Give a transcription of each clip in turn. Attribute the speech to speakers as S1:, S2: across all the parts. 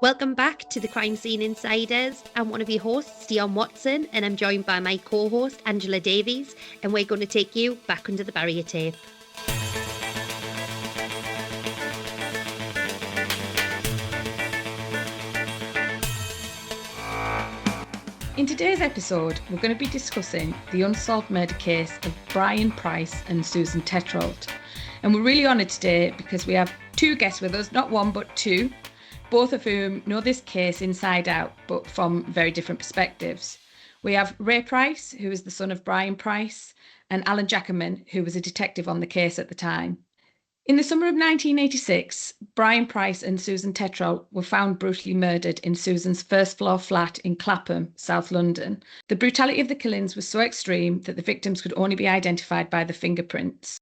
S1: Welcome back to the Crime Scene Insiders. I'm one of your hosts, Dion Watson, and I'm joined by my co-host, Angela Davies, and we're going to take you back under the barrier tape.
S2: In today's episode, we're going to be discussing the unsolved murder case of Brian Price and Susan Tetrault. And we're really honoured today because we have two guests with us, not one but two, both of whom know this case inside out, but from very different perspectives. We have Ray Price, who is the son of Brian Price, and Alan Jackerman, who was a detective on the case at the time. In the summer of 1986, Brian Price and Susan Tetrault were found brutally murdered in Susan's first-floor flat in Clapham, South London. The brutality of the killings was so extreme that the victims could only be identified by the fingerprints.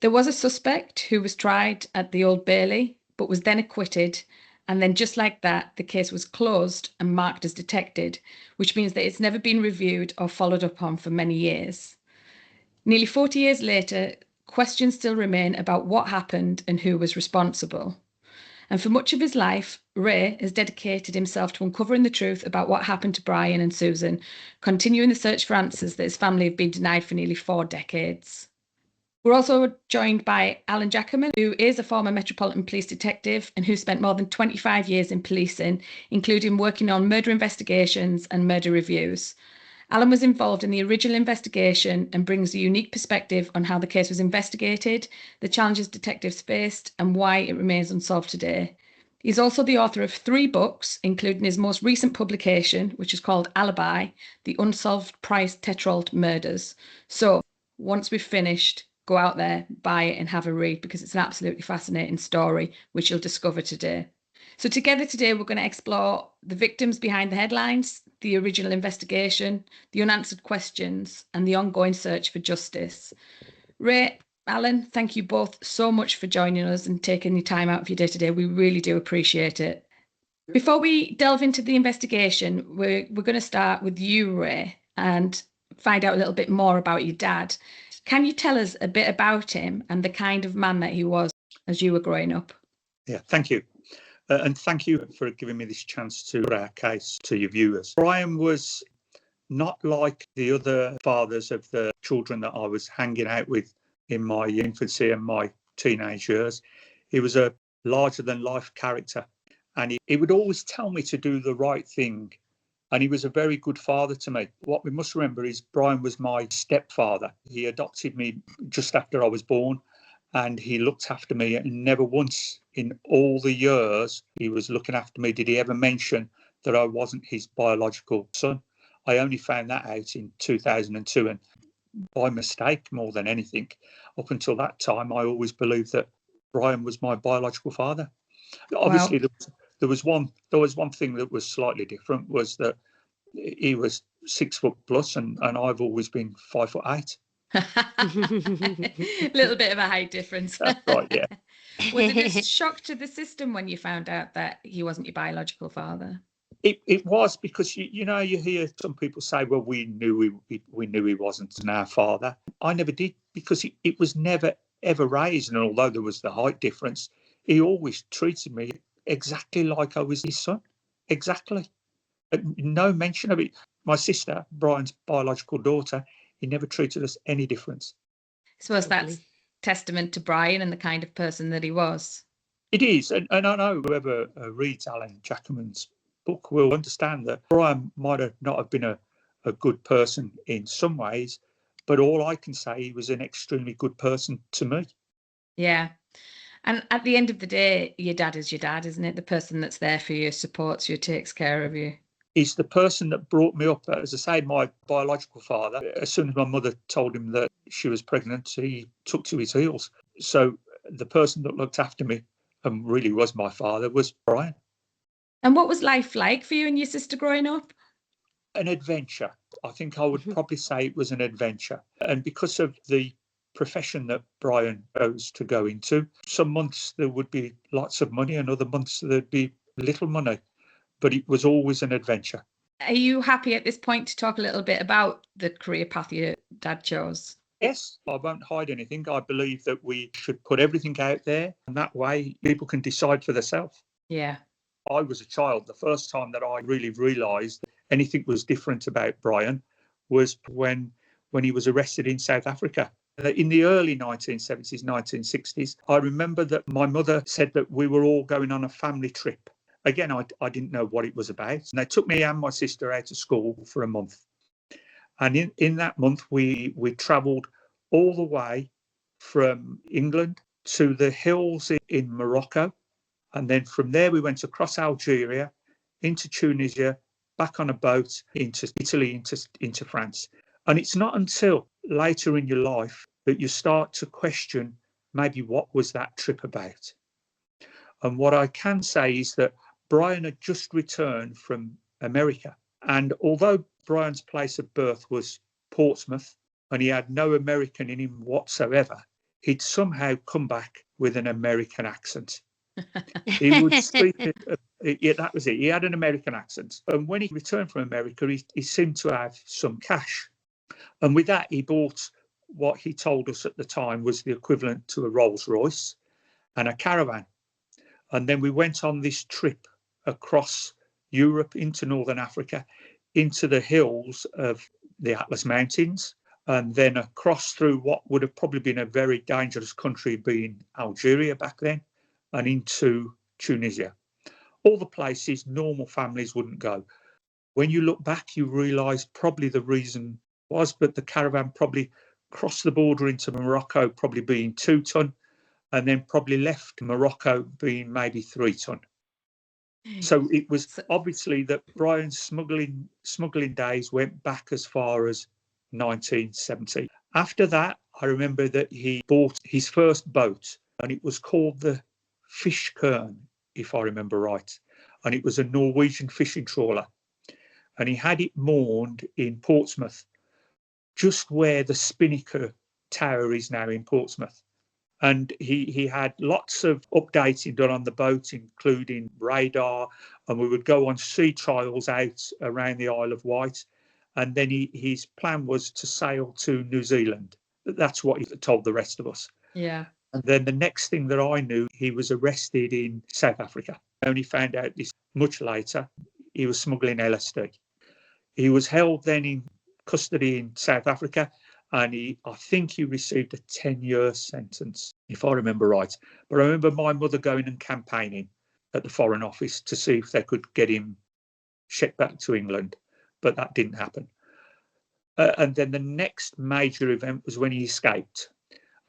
S2: There was a suspect who was tried at the Old Bailey, but was then acquitted, and then just like that, the case was closed and marked as detected, which means that it's never been reviewed or followed up on for many years. Nearly 40 years later, questions still remain about what happened and who was responsible. And for much of his life, Ray has dedicated himself to uncovering the truth about what happened to Brian and Susan, continuing the search for answers that his family have been denied for nearly 4 decades. We're also joined by Alan Jackerman, who is a former Metropolitan Police detective and who spent more than 25 years in policing, including working on murder investigations and murder reviews. Alan was involved in the original investigation and brings a unique perspective on how the case was investigated, the challenges detectives faced, and why it remains unsolved today. He's also the author of 3 books, including his most recent publication, which is called Alibi, The Unsolved Price Tetrault Murders. So once we've finished, go out there, buy it and have a read because it's an absolutely fascinating story, which you'll discover today. So together today, we're going to explore the victims behind the headlines, the original investigation, the unanswered questions, and the ongoing search for justice. Ray, Alan, thank you both so much for joining us and taking the time out of your day today. We really do appreciate it. Before we delve into the investigation, we're going to start with you, Ray, and find out a little bit more about your dad. Can you tell us a bit about him and the kind of man that he was as you were growing up?
S3: Yeah, thank you. And thank you for giving me this chance to put our case to your viewers. Brian was not like the other fathers of the children that I was hanging out with in my infancy and my teenage years. He was a larger-than-life character, and he would always tell me to do the right thing, and he was a very good father to me. What we must remember is Brian was my stepfather. He adopted me just after I was born, and he looked after me, and never once in all the years he was looking after me did he ever mention that I wasn't his biological son. I only found that out in 2002, and by mistake more than anything. Up until that time, I always believed that Brian was my biological father. Obviously,
S2: Wow.
S3: there was one thing that was slightly different, was that he was 6 foot plus, and I've always been 5'8".
S2: Little bit of a height difference.
S3: That's right, yeah.
S2: Was it a shock to the system when you found out that he wasn't your biological father?
S3: It was, because you know, you hear some people say, well, we knew he wasn't our father. I never did, because it was never ever raised, and although there was the height difference, he always treated me exactly like I was his son. Exactly. No mention of it. My sister, Brian's biological daughter, he never treated us any difference.
S2: I suppose that's testament to Brian and the kind of person that he was.
S3: It is, and I know whoever reads Alan Jackerman's book will understand that Brian might not have been a good person in some ways, but all I can say, he was an extremely good person to me.
S2: Yeah. And at the end of the day, your dad is your dad, isn't it? The person that's there for you, supports you, takes care of you.
S3: He's the person that brought me up. As I say, my biological father, as soon as my mother told him that she was pregnant, he took to his heels. So the person that looked after me and really was my father was Brian.
S2: And what was life like for you and your sister growing up?
S3: An adventure. I think I would probably say it was an adventure. And because of the profession that Brian chose to go into, some months there would be lots of money and other months there'd be little money. But it was always an adventure.
S2: Are you happy at this point to talk a little bit about the career path your dad chose?
S3: Yes, I won't hide anything. I believe that we should put everything out there, and that way people can decide for themselves.
S2: Yeah.
S3: I was a child. The first time that I really realised anything was different about Brian was when he was arrested in South Africa. In the early 1970s, 1960s, I remember that my mother said that we were all going on a family trip. Again, I didn't know what it was about. And they took me and my sister out of school for a month. And in that month, we travelled all the way from England to the hills in Morocco. And then from there, we went across Algeria, into Tunisia, back on a boat into Italy, into France. And it's not until later in your life that you start to question maybe what was that trip about. And what I can say is that Brian had just returned from America. And although Brian's place of birth was Portsmouth and he had no American in him whatsoever, he'd somehow come back with an American accent. He would speak, that was it. He had an American accent. And when he returned from America, he seemed to have some cash. And with that, he bought what he told us at the time was the equivalent to a Rolls Royce and a caravan. And then we went on this trip across Europe into Northern Africa, into the hills of the Atlas Mountains, and then across through what would have probably been a very dangerous country, being Algeria back then, and into Tunisia. All the places normal families wouldn't go. When you look back, you realise probably the reason was, but the caravan probably crossed the border into Morocco, probably being 2 ton, and then probably left Morocco being maybe 3 ton. So it was obviously that Brian's smuggling days went back as far as 1970. After that, I remember that he bought his first boat, and it was called the Fishkern, if I remember right. And it was a Norwegian fishing trawler. And he had it moored in Portsmouth, just where the Spinnaker Tower is now in Portsmouth. And he had lots of updating done on the boat, including radar, and we would go on sea trials out around the Isle of Wight. And then his plan was to sail to New Zealand. That's what he told the rest of us.
S2: Yeah.
S3: And then the next thing that I knew, he was arrested in South Africa. I only found out this much later. He was smuggling LSD. He was held then in custody in South Africa, and I think he received a 10-year sentence, if I remember right. But I remember my mother going and campaigning at the Foreign Office to see if they could get him shipped back to England, but that didn't happen. And then the next major event was when he escaped.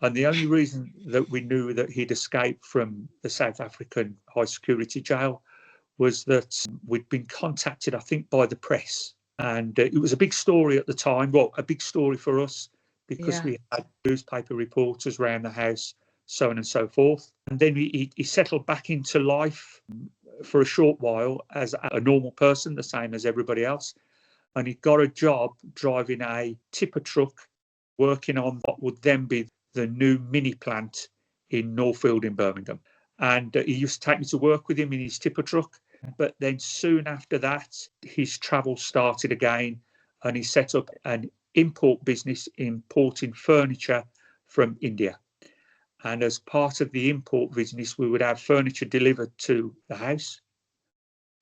S3: And the only reason that we knew that he'd escaped from the South African high security jail was that we'd been contacted, I think, by the press. And it was a big story at the time. Well, a big story for us because we had newspaper reporters around the house, so on and so forth. And then he settled back into life for a short while as a normal person, the same as everybody else. And he got a job driving a tipper truck, working on what would then be the new mini plant in Northfield in Birmingham. And he used to take me to work with him in his tipper truck. But then soon after that, his travel started again, and he set up an import business importing furniture from India. And as part of the import business, we would have furniture delivered to the house,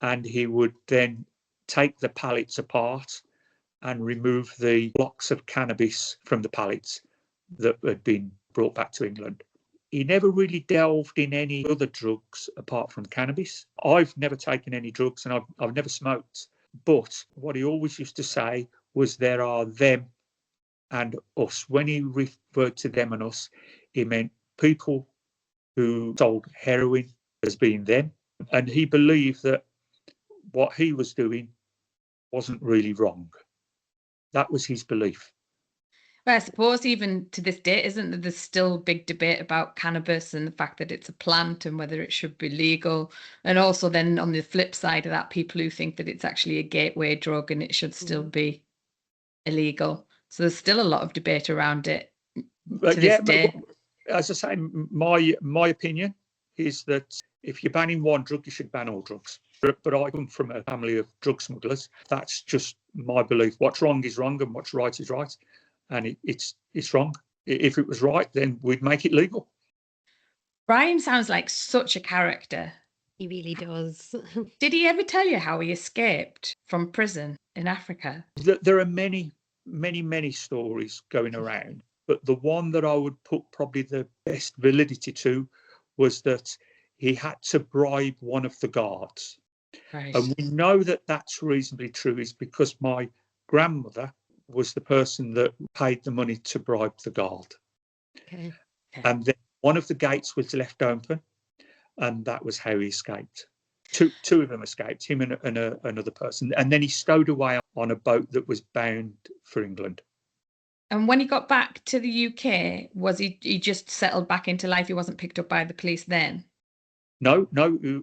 S3: and he would then take the pallets apart and remove the blocks of cannabis from the pallets that had been brought back to England. He never really delved in any other drugs apart from cannabis. I've never taken any drugs, and I've never smoked. But what he always used to say was there are them and us. When he referred to them and us, he meant people who sold heroin as being them. And he believed that what he was doing wasn't really wrong. That was his belief.
S2: Well, I suppose even to this day, isn't there, there's still big debate about cannabis and the fact that it's a plant and whether it should be legal. And also then on the flip side of that, people who think that it's actually a gateway drug and it should still be illegal. So there's still a lot of debate around it to this day.
S3: As I say, my opinion is that if you're banning one drug, you should ban all drugs. But I come from a family of drug smugglers. That's just my belief. What's wrong is wrong and what's right is right. And it's wrong. If it was right, then we'd make it legal.
S2: Brian sounds like such a character.
S1: He really does.
S2: Did he ever tell you how he escaped from prison in Africa?
S3: There are many stories going around, but the one that I would put probably the best validity to was that he had to bribe one of the guards.
S2: Right.
S3: And we know that that's reasonably true is because my grandmother was the person that paid the money to bribe the guard.
S1: Okay.
S3: And then one of the gates was left open, and that was how he escaped. Two of them escaped, him and another person. And then he stowed away on a boat that was bound for England.
S2: And when he got back to the UK, was he just settled back into life? He wasn't picked up by the police then?
S3: No,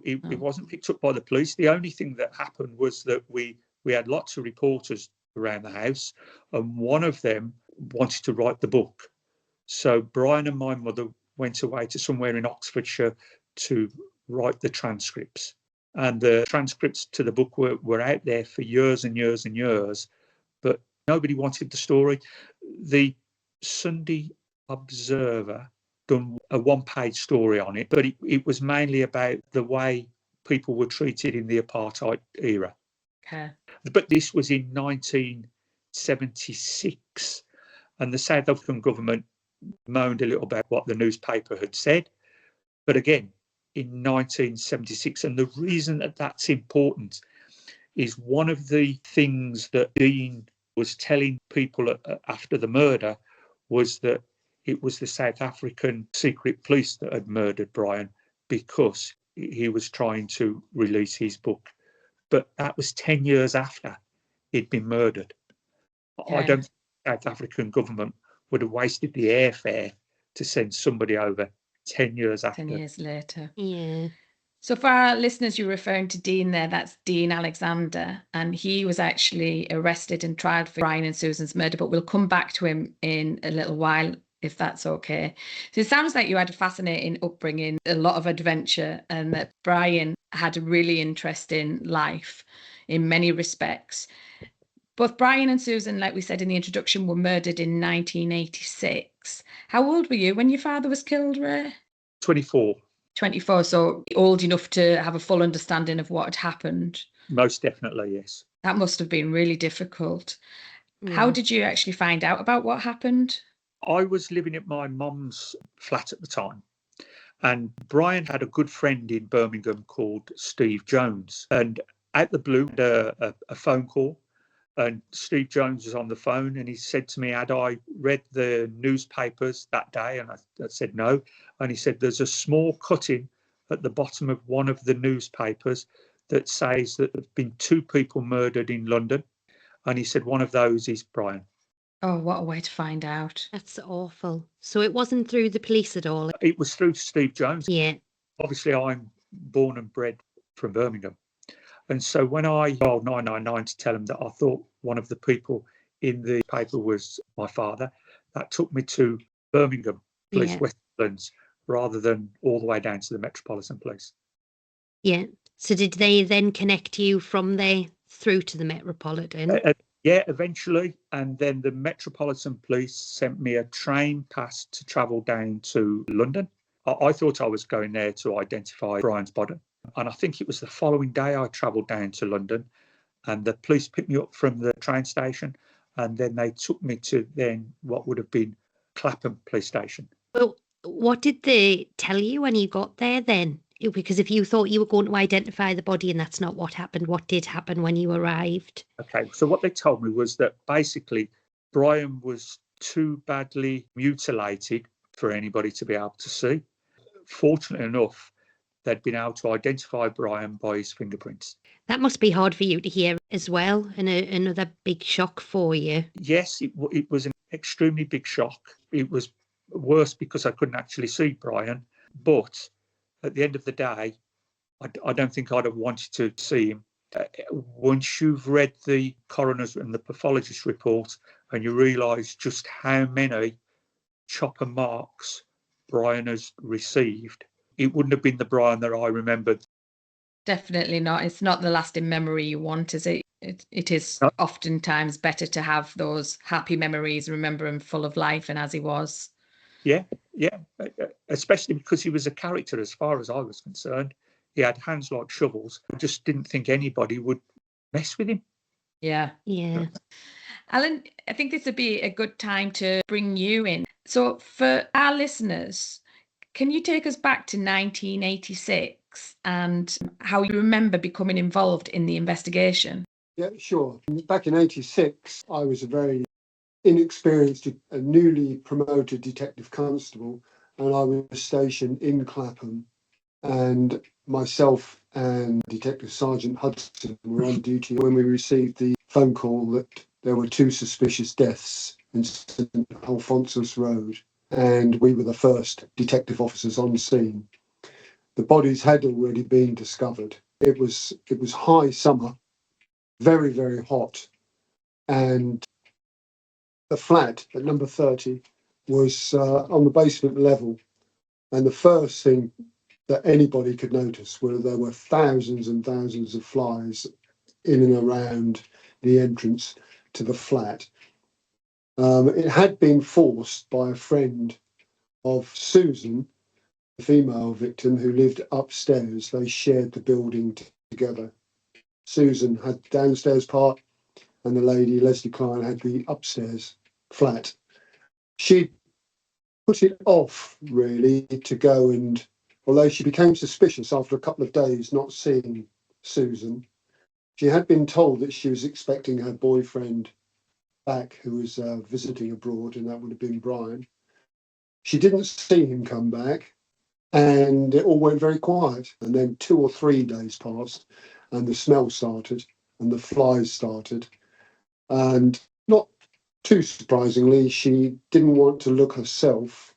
S3: he wasn't picked up by the police. The only thing that happened was that we had lots of reporters around the house, and one of them wanted to write the book. So Brian and my mother went away to somewhere in Oxfordshire to write the transcripts. And the transcripts to the book were out there for years and years and years, but nobody wanted the story. The Sunday Observer done a one-page story on it, but it was mainly about the way people were treated in the apartheid era.
S2: Okay.
S3: But this was in 1976, and the South African government moaned a little about what the newspaper had said. But again, in 1976, and the reason that that's important is one of the things that Dean was telling people after the murder was that it was the South African secret police that had murdered Brian because he was trying to release his book. But that was 10 years after he'd been murdered.
S2: Okay.
S3: I don't think the South African government would have wasted the airfare to send somebody over 10 years after.
S2: 10 years later.
S1: Yeah.
S2: So for our listeners, you're referring to Dean there, that's Dean Alexander, and he was actually arrested and tried for Brian and Susan's murder, but we'll come back to him in a little while, if that's okay. So it sounds like you had a fascinating upbringing, a lot of adventure, and that Brian had a really interesting life in many respects. Both Brian and Susan, like we said in the introduction, were murdered in 1986. How old were you when your father was killed, Ray?
S3: 24.
S2: 24, so old enough to have a full understanding of what had happened.
S3: Most definitely, yes.
S2: That must have been really difficult.
S1: Yeah.
S2: How did you actually find out about what happened?
S3: I was living at my mum's flat at the time, and Brian had a good friend in Birmingham called Steve Jones. And out the blue, a phone call, and Steve Jones was on the phone, and he said to me, had I read the newspapers that day? And I said no. And he said, there's a small cutting at the bottom of one of the newspapers that says that there have been 2 people murdered in London. And he said, one of those is Brian.
S2: Oh, what a way to find out.
S1: That's awful. So it wasn't through the police at all?
S3: It was through Steve Jones.
S1: Yeah.
S3: Obviously, I'm born and bred from Birmingham. And so when I dialed 999 to tell him that I thought one of the people in the paper was my father, that took me to Birmingham Police, West Midlands, rather than all the way down to the Metropolitan Police.
S1: Yeah. So did they then connect you from there through to the Metropolitan?
S3: Yeah, eventually. And then the Metropolitan Police sent me a train pass to travel down to London. I thought I was going there to identify Brian's body. And I think it was the following day I travelled down to London, and the police picked me up from the train station, and then they took me to then what would have been Clapham police station.
S1: Well, what did they tell you when you got there then? Because if you thought you were going to identify the body and that's not what happened, what did happen when you arrived?
S3: Okay, so what they told me was that basically Brian was too badly mutilated for anybody to be able to see. Fortunately enough, they'd been able to identify Brian by his fingerprints.
S1: That must be hard for you to hear as well, and another big shock for you.
S3: Yes, it was an extremely big shock. It was worse because I couldn't actually see Brian, but at the end of the day, I don't think I'd have wanted to see him. Once you've read the coroner's and the pathologist report and you realise just how many chopper marks Brian has received, it wouldn't have been the Brian that I remembered.
S2: Definitely not. It's not the lasting memory you want, is it? It is oftentimes better to have those happy memories, remember him full of life and as he was.
S3: Yeah, especially because he was a character as far as I was concerned. He had hands like shovels. I just didn't think anybody would mess with him.
S2: Yeah.
S1: Yeah.
S2: Alan, I think this would be a good time to bring you in. So for our listeners, can you take us back to 1986 and how you remember becoming involved in the investigation?
S4: Yeah, sure. Back in 86, I was a very inexperienced, a newly promoted detective constable, and I was stationed in Clapham. And myself and Detective Sergeant Hudson were on duty when we received the phone call that there were 2 suspicious deaths in St Alphonsus Road, and we were the first detective officers on scene. The bodies had already been discovered. It was high summer, very, very hot, and the flat at number 30 was on the basement level. And the first thing that anybody could notice were there were thousands and thousands of flies in and around the entrance to the flat. It had been forced by a friend of Susan, the female victim, who lived upstairs. They shared the building together. Susan had the downstairs part, and the lady, Leslie Klein, had the upstairs flat. She put it off, really, to go, and although she became suspicious after a couple of days not seeing Susan, she had been told that she was expecting her boyfriend back, who was visiting abroad, and that would have been Brian. She didn't see him come back, and it all went very quiet. And then 2 or 3 days passed, and the smell started, and the flies started. And not too surprisingly, she didn't want to look herself,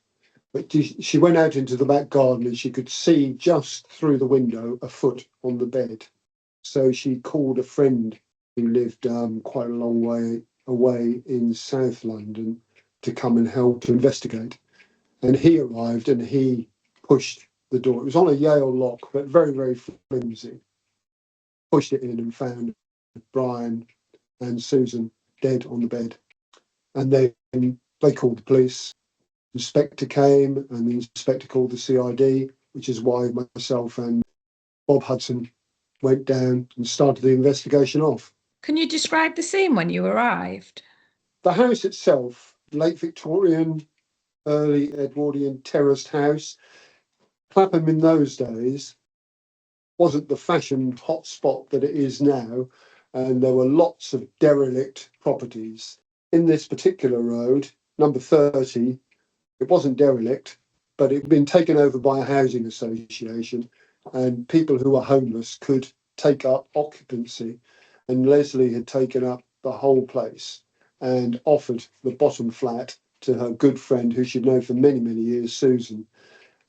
S4: but she went out into the back garden and she could see just through the window a foot on the bed. So she called a friend who lived quite a long way away in South London to come and help to investigate. And he arrived and he pushed the door. It was on a Yale lock, but very, very flimsy. Pushed it in and found Brian and Susan dead on the bed. And then they called the police. The inspector came, and the inspector called the CID, which is why myself and Bob Hudson went down and started the investigation off.
S2: Can you describe the scene when you arrived?
S4: The house itself, late Victorian, early Edwardian terraced house. Clapham in those days wasn't the fashion hotspot that it is now, and there were lots of derelict properties. In this particular road, number 30, it wasn't derelict, but it had been taken over by a housing association, and people who were homeless could take up occupancy. And Leslie had taken up the whole place and offered the bottom flat to her good friend, who she'd known for many, many years, Susan,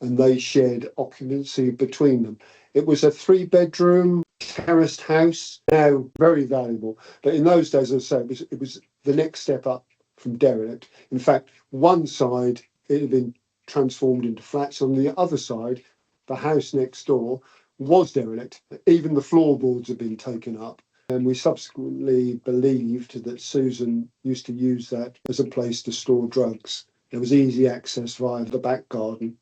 S4: and they shared occupancy between them. It was a 3-bedroom terraced house, now very valuable. But in those days, as I say, it was the next step up from derelict. In fact, one side, it had been transformed into flats. On the other side, the house next door was derelict. Even the floorboards had been taken up. And we subsequently believed that Susan used to use that as a place to store drugs. There was easy access via the back garden,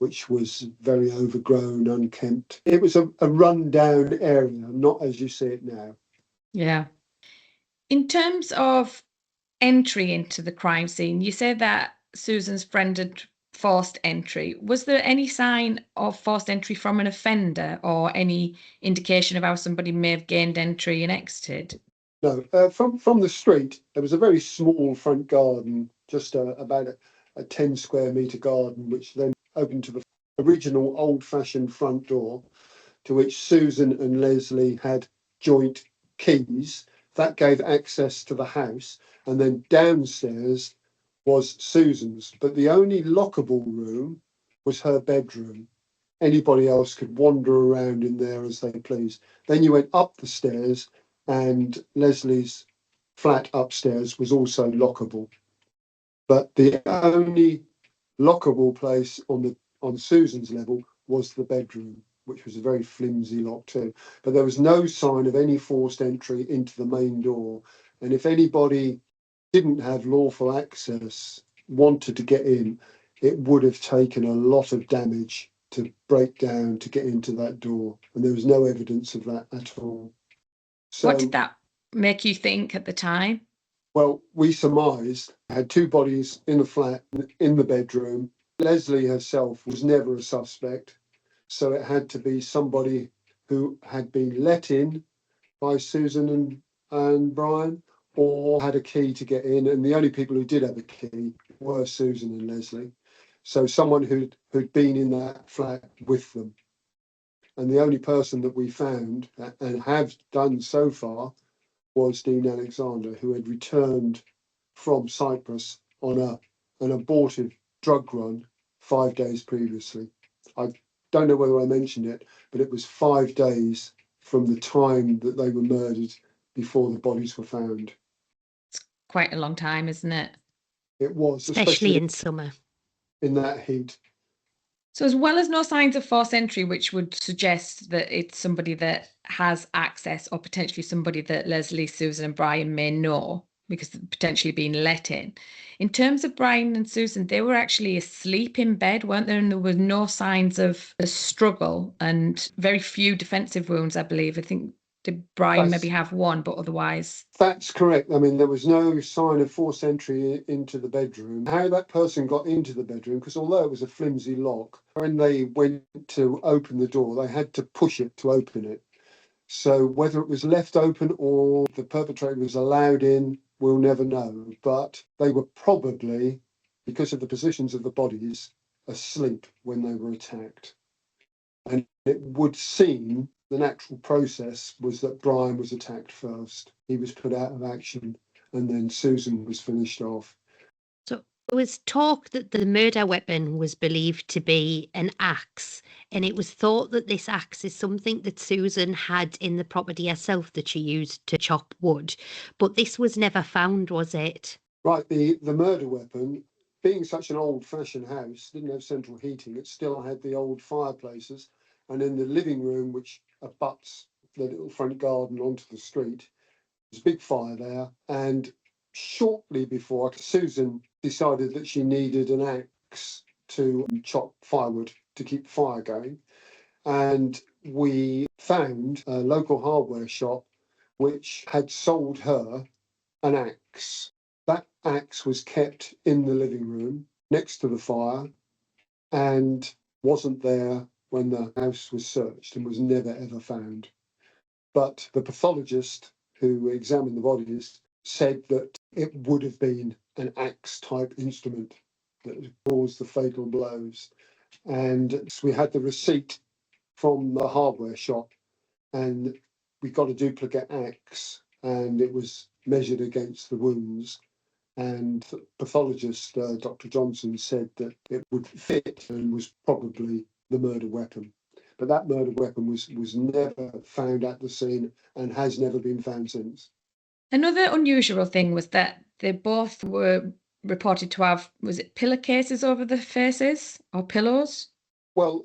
S4: which was very overgrown, unkempt. It was a run-down area, not as you see it now.
S2: Yeah. In terms of entry into the crime scene, you said that Susan's friend had forced entry. Was there any sign of forced entry from an offender or any indication of how somebody may have gained entry and exited?
S4: No, from the street, there was a very small front garden, just about a 10 square metre garden, which then opened to the original old-fashioned front door, to which Susan and Leslie had joint keys. That gave access to the house. And then downstairs was Susan's. But the only lockable room was her bedroom. Anybody else could wander around in there as they pleased. Then you went up the stairs, and Leslie's flat upstairs was also lockable. But the only lockable place on Susan's level was the bedroom, which was a very flimsy lock too. But there was no sign of any forced entry into the main door. And if anybody didn't have lawful access, wanted to get in, it would have taken a lot of damage to break down to get into that door, and there was no evidence of that at all. So,
S2: what did that make you think at the time?
S4: well, we surmised had two bodies in a flat in the bedroom. Leslie herself was never a suspect, so it had to be somebody who had been let in by Susan and Brian, or had a key to get in. And the only people who did have a key were Susan and Leslie. So someone who'd been in that flat with them. And the only person that we found and have done so far was Dean Alexander, who had returned from Cyprus on an abortive drug run 5 days previously. I don't know whether I mentioned it, but it was 5 days from the time that they were murdered before the bodies were found.
S2: It's quite a long time, isn't it?
S4: It was,
S1: Especially in summer.
S4: in that heat.
S2: So, as well as no signs of forced entry, which would suggest that it's somebody that has access, or potentially somebody that Leslie, Susan, and Brian may know because they've potentially been let in terms of Brian and Susan, they were actually asleep in bed, weren't there? And there were no signs of a struggle and very few defensive wounds, I believe. I think did Brian maybe have one, but otherwise.
S4: That's correct. I mean, there was no sign of forced entry into the bedroom. How that person got into the bedroom, because although it was a flimsy lock, when they went to open the door, they had to push it to open it. So whether it was left open or the perpetrator was allowed in, we'll never know. But they were probably, because of the positions of the bodies, asleep when they were attacked. And it would seem the natural process was that Brian was attacked first. He was put out of action, and then Susan was finished off.
S1: So there was talk that the murder weapon was believed to be an axe, and it was thought that this axe is something that Susan had in the property herself that she used to chop wood. But this was never found, was it?
S4: Right, the murder weapon, being such an old-fashioned house, didn't have central heating. It still had the old fireplaces, and in the living room, which abuts the little front garden onto the street, there's a big fire there. And shortly before, Susan decided that she needed an axe to chop firewood to keep the fire going. And we found a local hardware shop which had sold her an axe. That axe was kept in the living room next to the fire and wasn't there when the house was searched and was never ever found. But the pathologist who examined the bodies said that it would have been an axe type instrument that caused the fatal blows. And we had the receipt from the hardware shop, and we got a duplicate axe, and it was measured against the wounds. And the pathologist, Dr. Johnson, said that it would fit and was probably the murder weapon. But that murder weapon was never found at the scene and has never been found since.
S2: Another unusual thing was that they both were reported to have, was it pillowcases over their faces or pillows?
S4: Well,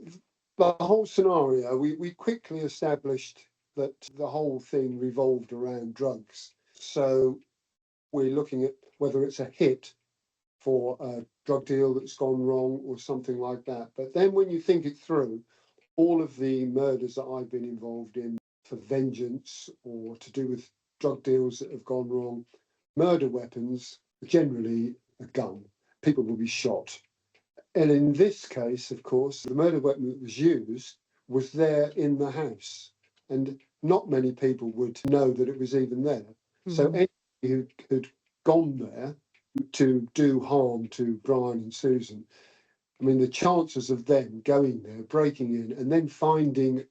S4: the whole scenario, we quickly established that the whole thing revolved around drugs. So we're looking at whether it's a hit for a drug deal that's gone wrong or something like that. But then when you think it through, all of the murders that I've been involved in for vengeance or to do with drug deals that have gone wrong, murder weapons are generally a gun. People will be shot. And in this case, of course, the murder weapon that was used was there in the house. And not many people would know that it was even there. So anybody who had gone there to do harm to Brian and Susan, I mean, the chances of them going there, breaking in, and then finding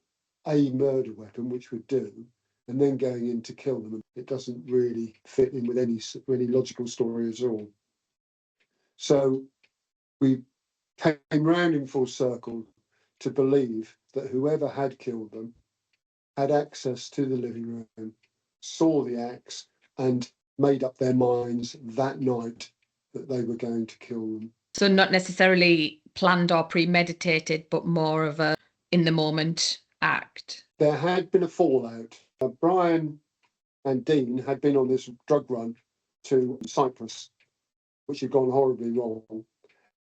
S4: a murder weapon, which would do, and then going in to kill them, it doesn't really fit in with any logical story at all. So we came round in full circle to believe that whoever had killed them had access to the living room, saw the axe, and made up their minds that night that they were going to kill them.
S2: So not necessarily planned or premeditated, but more of a in the moment act.
S4: There had been a fallout. Brian and Dean had been on this drug run to Cyprus, which had gone horribly wrong,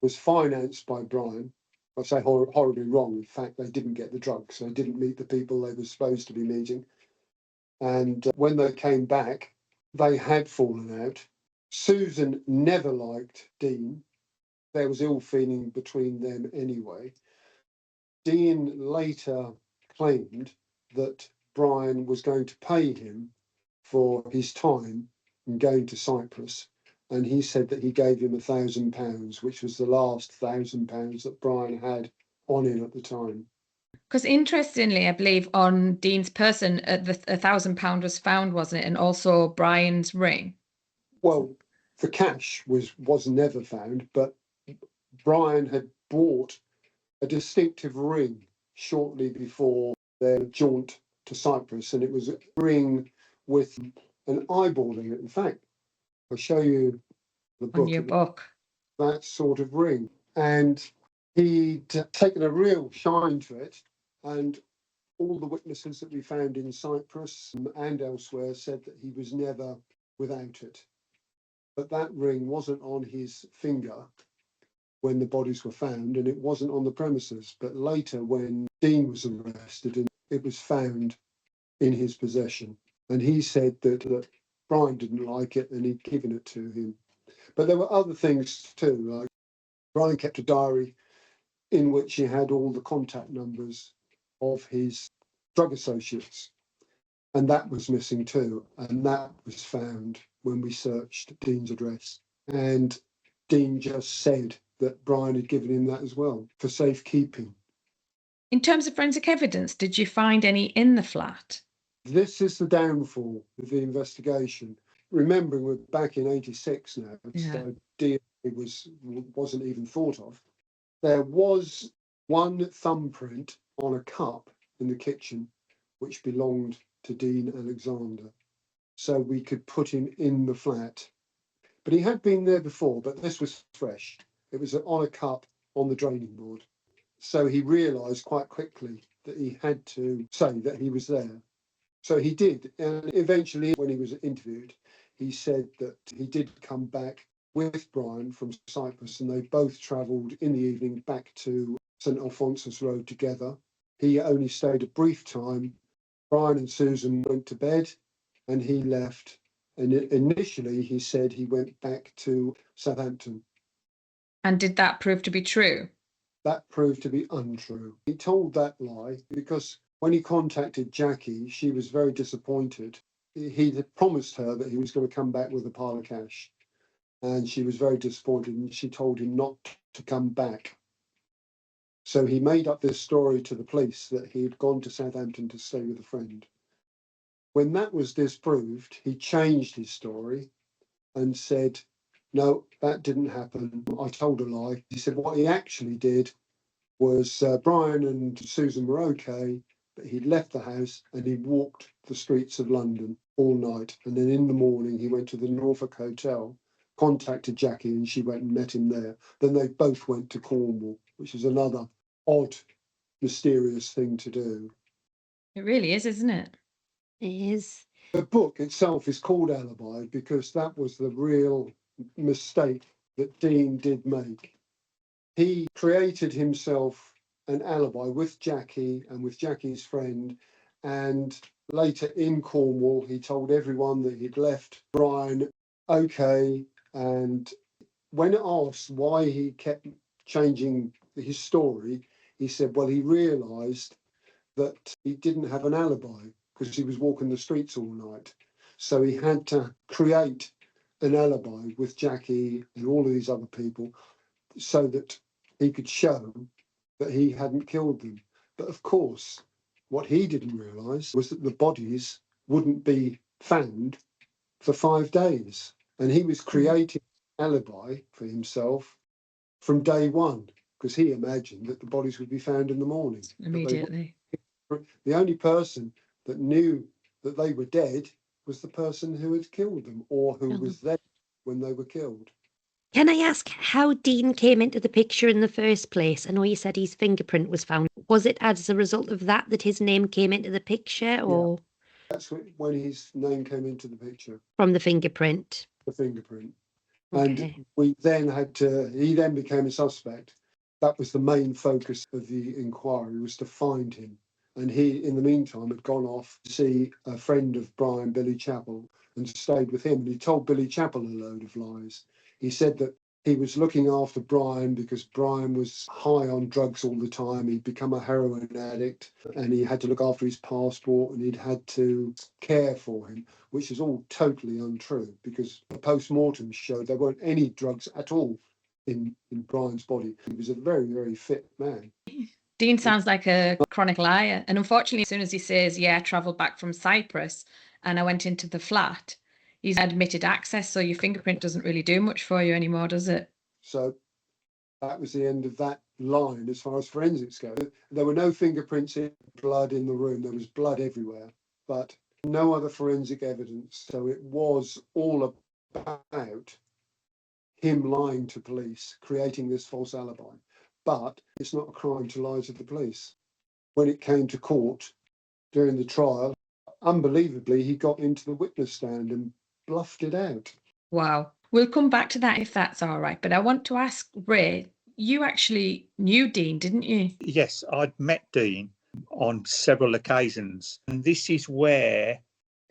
S4: was financed by Brian, I say horribly wrong. In fact, they didn't get the drugs. They didn't meet the people they were supposed to be meeting. And when they came back, they had fallen out. Susan never liked Dean. There was ill feeling between them anyway. Dean later claimed that Brian was going to pay him for his time in going to Cyprus. And he said that he gave him £1,000, which was the last £1,000 that Brian had on him at the time.
S2: Because interestingly, I believe on Dean's person, the £1,000 was found, wasn't it? And also Brian's ring.
S4: Well, the cash was never found, but Brian had bought a distinctive ring shortly before their jaunt to Cyprus, and it was a ring with an eyeball in it. In fact, I'll show you the book.
S2: On your book.
S4: That sort of ring. And he'd taken a real shine to it, and all the witnesses that we found in Cyprus and elsewhere said that he was never without it. But that ring wasn't on his finger when the bodies were found, and it wasn't on the premises. But later, when Dean was arrested, and it was found in his possession. And he said that Brian didn't like it and he'd given it to him. But there were other things too, like Brian kept a diary in which he had all the contact numbers of his drug associates. And that was missing too. And that was found when we searched Dean's address. And Dean just said that Brian had given him that as well for safekeeping.
S2: In terms of forensic evidence, did you find any in the flat?
S4: This is the downfall of the investigation. Remembering we're back in 86 now, so DNA wasn't even thought of. There was one thumbprint on a cup in the kitchen which belonged to Dean Alexander. So we could put him in the flat. But he had been there before, but this was fresh. It was on a cup on the draining board. So he realised quite quickly that he had to say that he was there. So he did. And eventually, when he was interviewed, he said that he did come back with Brian from Cyprus, and they both travelled in the evening back to St Alphonsus Road together. He only stayed a brief time. Brian and Susan went to bed and he left. And initially, he said he went back to Southampton.
S2: And did that prove to be true?
S4: That proved to be untrue. He told that lie because when he contacted Jackie, she was very disappointed. He had promised her that he was going to come back with a pile of cash. And she was very disappointed, and she told him not to come back. So he made up this story to the police that he had gone to Southampton to stay with a friend. When that was disproved, he changed his story and said, no, that didn't happen. I told a lie. He said what he actually did was Brian and Susan were okay, but he'd left the house and he walked the streets of London all night. And then in the morning, he went to the Norfolk Hotel, contacted Jackie, and she went and met him there. Then they both went to Cornwall, which is another odd, mysterious thing to do.
S2: It really is, isn't it?
S1: It is.
S4: The book itself is called Alibi because that was the real mistake that Dean did make. He created himself an alibi with Jackie and with Jackie's friend, and later in Cornwall, he told everyone that he'd left Brian okay. And when asked why he kept changing his story, he said, well, he realised that he didn't have an alibi because he was walking the streets all night. So he had to create an alibi with Jackie and all of these other people so that he could show that he hadn't killed them. But of course, what he didn't realise was that the bodies wouldn't be found for 5 days. And he was creating an alibi for himself from day one because he imagined that the bodies would be found in the morning.
S2: Immediately.
S4: The only person that knew that they were dead was the person who had killed them or who was there when they were killed.
S1: Can I ask how Dean came into the picture in the first place? I know you said his fingerprint was found. Was it as a result of that his name came into the picture, or?
S4: That's when his name came into the picture.
S1: From the fingerprint?
S4: The fingerprint.
S1: Okay.
S4: And we then he then became a suspect. that was the main focus of the inquiry, was to find him. And he, in the meantime, had gone off to see a friend of Brian, Billy Chappell, and stayed with him. And he told Billy Chappell a load of lies. He said that he was looking after Brian because Brian was high on drugs all the time. He'd become a heroin addict and he had to look after his passport and he'd had to care for him, which is all totally untrue because the post-mortem showed there weren't any drugs at all in Brian's body. He was a very, very fit man.
S2: Dean sounds like a chronic liar. And unfortunately, as soon as he says, yeah, I travelled back from Cyprus and I went into the flat, he's admitted access. So your fingerprint doesn't really do much for you anymore, does it?
S4: So that was the end of that line as far as forensics go. There were no fingerprints in blood in the room. There was blood everywhere, but no other forensic evidence. So it was all about him lying to police, creating this false alibi. But it's not a crime to lie to the police. When it came to court during the trial, unbelievably, he got into the witness stand and bluffed it out.
S2: Wow. We'll come back to that if that's all right. But I want to ask Ray, you actually knew Dean, didn't you?
S3: Yes, I'd met Dean on several occasions. And this is where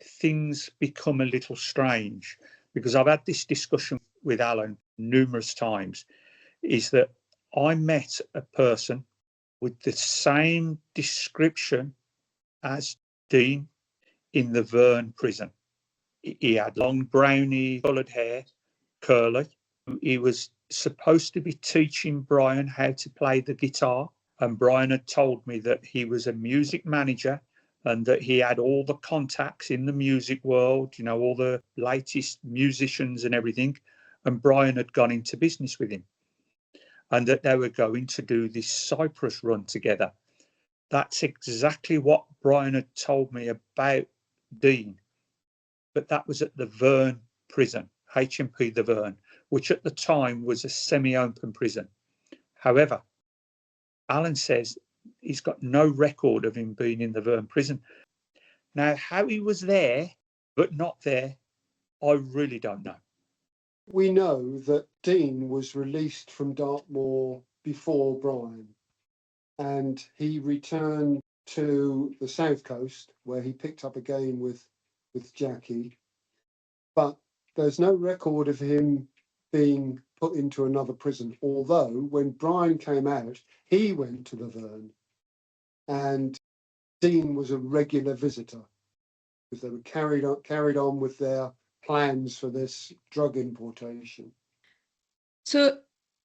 S3: things become a little strange, because I've had this discussion with Alan numerous times, is that I met a person with the same description as Dean in the Verne prison. He had long browny coloured hair, curly. He was supposed to be teaching Brian how to play the guitar. And Brian had told me that he was a music manager and that he had all the contacts in the music world, you know, all the latest musicians and everything. And Brian had gone into business with him and that they were going to do this Cyprus run together. That's exactly what Brian had told me about Dean. But that was at the Verne prison, HMP the Verne, which at the time was a semi-open prison. However, Alan says he's got no record of him being in the Verne prison. Now, how he was there, but not there, I really don't know.
S4: We know that Dean was released from Dartmoor before Brian, and he returned to the south coast where he picked up a game with Jackie. But there's no record of him being put into another prison, although when Brian came out, he went to the Verne, and Dean was a regular visitor because they were carried on with their plans for this drug importation.
S2: So,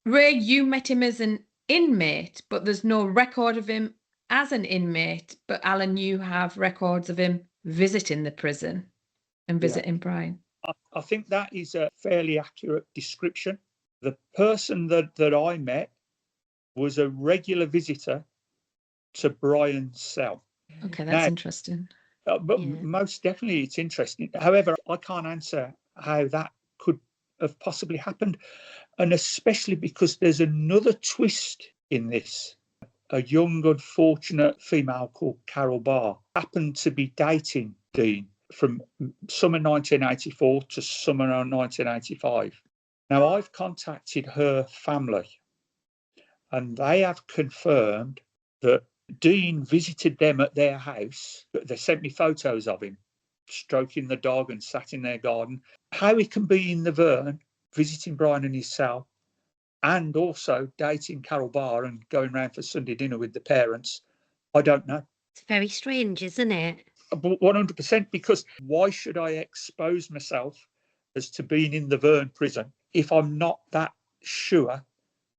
S2: Ray, you met him as an inmate, but there's no record of him as an inmate. But Alan, you have records of him visiting the prison and visiting Brian.
S3: I think that is a fairly accurate description. The person that I met was a regular visitor to Brian's cell.
S2: Okay, that's interesting.
S3: But most definitely it's interesting. However, I can't answer how that could have possibly happened. And especially because there's another twist in this. A young, unfortunate female called Carol Barr happened to be dating Dean from summer 1984 to summer 1985. Now, I've contacted her family and they have confirmed that Dean visited them at their house. They sent me photos of him stroking the dog and sat in their garden. How he can be in the Verne, visiting Brian in his cell, and also dating Carol Barr and going round for Sunday dinner with the parents, I don't know.
S1: It's very strange, isn't it?
S3: 100%, because why should I expose myself as to being in the Verne prison if I'm not that sure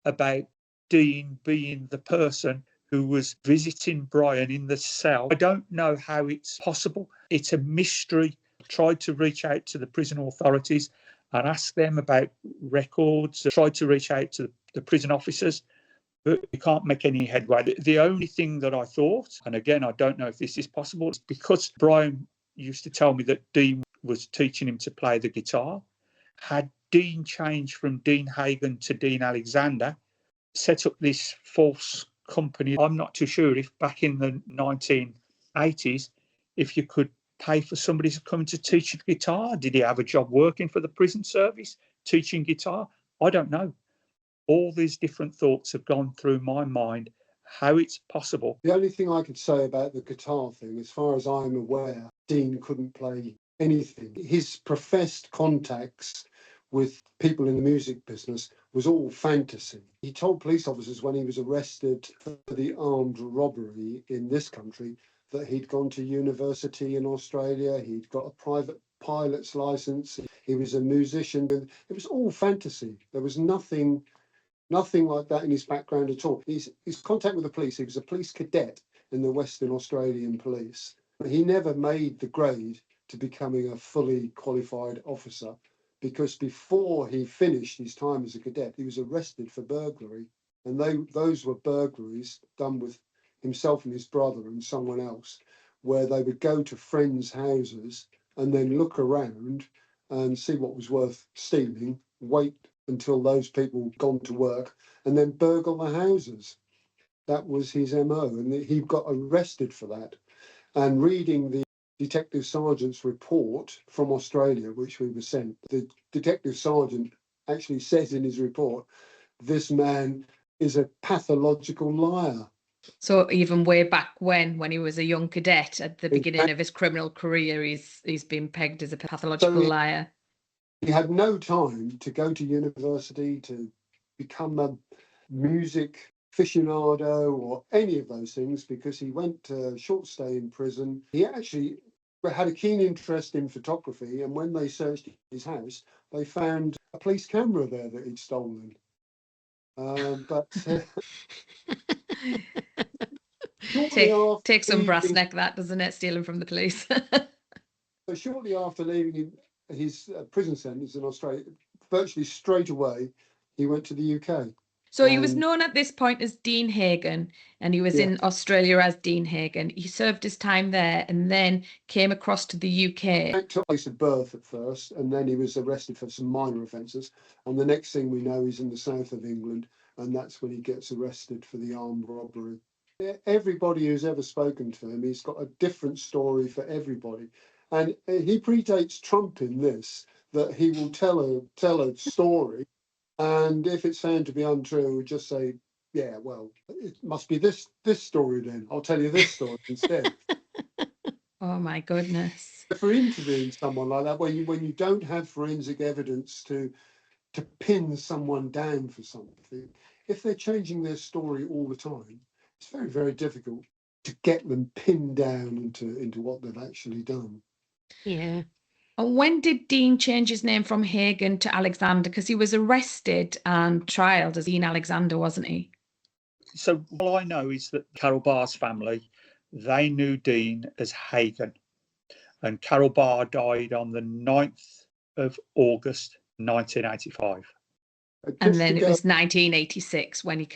S3: about Dean being the person who was visiting Brian in the cell? I don't know how it's possible. It's a mystery. I tried to reach out to the prison authorities and ask them about records. I tried to reach out to the prison officers, but we can't make any headway. The only thing that I thought, and again, I don't know if this is possible, is because Brian used to tell me that Dean was teaching him to play the guitar. Had Dean changed from Dean Hagen to Dean Alexander, set up this false company? I'm not too sure if back in the 1980s, if you could pay for somebody to come to teach the guitar. Did he have a job working for the prison service teaching guitar? I don't know. all these different thoughts have gone through my mind, how it's possible.
S4: The only thing I could say about the guitar thing, as far as I'm aware, Dean couldn't play anything. His professed contacts with people in the music business was all fantasy. He told police officers when he was arrested for the armed robbery in this country that he'd gone to university in Australia, he'd got a private pilot's license, he was a musician. It was all fantasy. There was nothing like that in his background at all. His contact with the police, he was a police cadet in the Western Australian Police. He never made the grade to becoming a fully qualified officer, because before he finished his time as a cadet, he was arrested for burglary. And those were burglaries done with himself and his brother and someone else, where they would go to friends' houses and then look around and see what was worth stealing, wait until those people gone to work, and then burgle the houses. That was his MO, and he got arrested for that. And reading the detective sergeant's report from Australia, which we were sent, the detective sergeant actually says in his report, this man is a pathological liar.
S2: So even way back when he was a young cadet at the beginning of his criminal career, he's been pegged as a pathological liar.
S4: He had no time to go to university, to become a music aficionado or any of those things, because he went to a short stay in prison. He actually had a keen interest in photography, and when they searched his house, they found a police camera there that he'd stolen.
S2: Take some brass neck, that, doesn't it? Stealing from the police.
S4: So shortly after leaving his prison sentence in Australia, virtually straight away, he went to the UK.
S2: So he was known at this point as Dean Hagen, and he was in Australia as Dean Hagen. He served his time there and then came across to the UK.
S4: It took place of birth at first, and then he was arrested for some minor offences. And the next thing we know, he's in the south of England, and that's when he gets arrested for the armed robbery. Everybody who's ever spoken to him, he's got a different story for everybody. And he predates Trump in this, that he will tell a story, and if it's found to be untrue, he'll just say, yeah, well, it must be this story then. I'll tell you this story instead.
S2: Oh my goodness.
S4: For interviewing someone like that, when you don't have forensic evidence to pin someone down for something, if they're changing their story all the time, it's very, very difficult to get them pinned down into what they've actually done.
S1: Yeah.
S2: And when did Dean change his name from Hagen to Alexander? Because he was arrested and trialed as Dean Alexander, wasn't he?
S3: So all I know is that Carol Barr's family, they knew Dean as Hagen. And Carol Barr died on the 9th of August, 1985.
S2: And then it was 1986 when he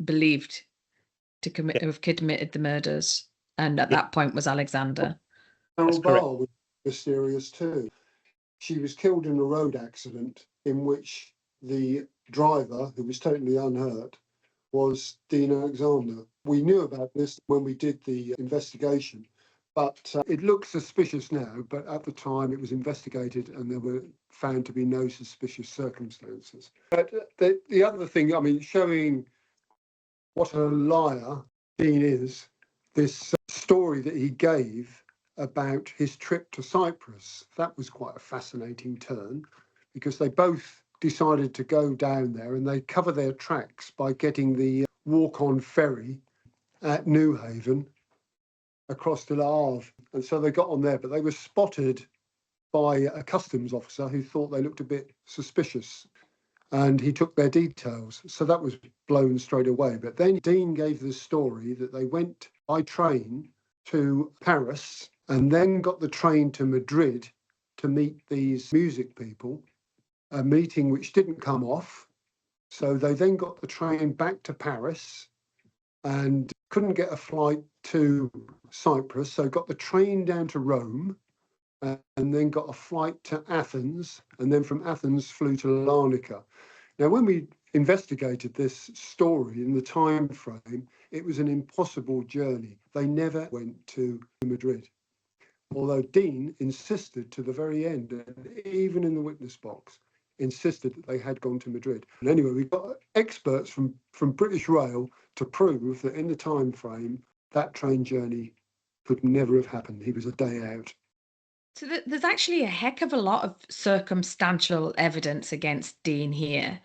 S2: believed to have committed the murders. And at that point was Alexander.
S4: Carol Barr was mysterious too. She was killed in a road accident in which the driver, who was totally unhurt, was Dean Alexander. We knew about this when we did the investigation, but it looks suspicious now, but at the time it was investigated and there were found to be no suspicious circumstances. But the other thing, I mean, showing what a liar Dean is, this story that he gave about his trip to Cyprus, that was quite a fascinating turn, because they both decided to go down there and they cover their tracks by getting the walk-on ferry at Newhaven across to Le Havre. And so they got on there, but they were spotted by a customs officer who thought they looked a bit suspicious, and he took their details. So that was blown straight away. But then Dean gave the story that they went by train to Paris and then got the train to Madrid to meet these music people, a meeting which didn't come off. So they then got the train back to Paris and couldn't get a flight to Cyprus. So got the train down to Rome and then got a flight to Athens. And then from Athens flew to Larnaca. Now, when we investigated this story in the time frame, it was an impossible journey. They never went to Madrid, although Dean insisted to the very end, even in the witness box, insisted that they had gone to Madrid. And anyway, we got experts from British Rail to prove that in the time frame, that train journey could never have happened. He was a day out.
S2: So there's actually a heck of a lot of circumstantial evidence against Dean here.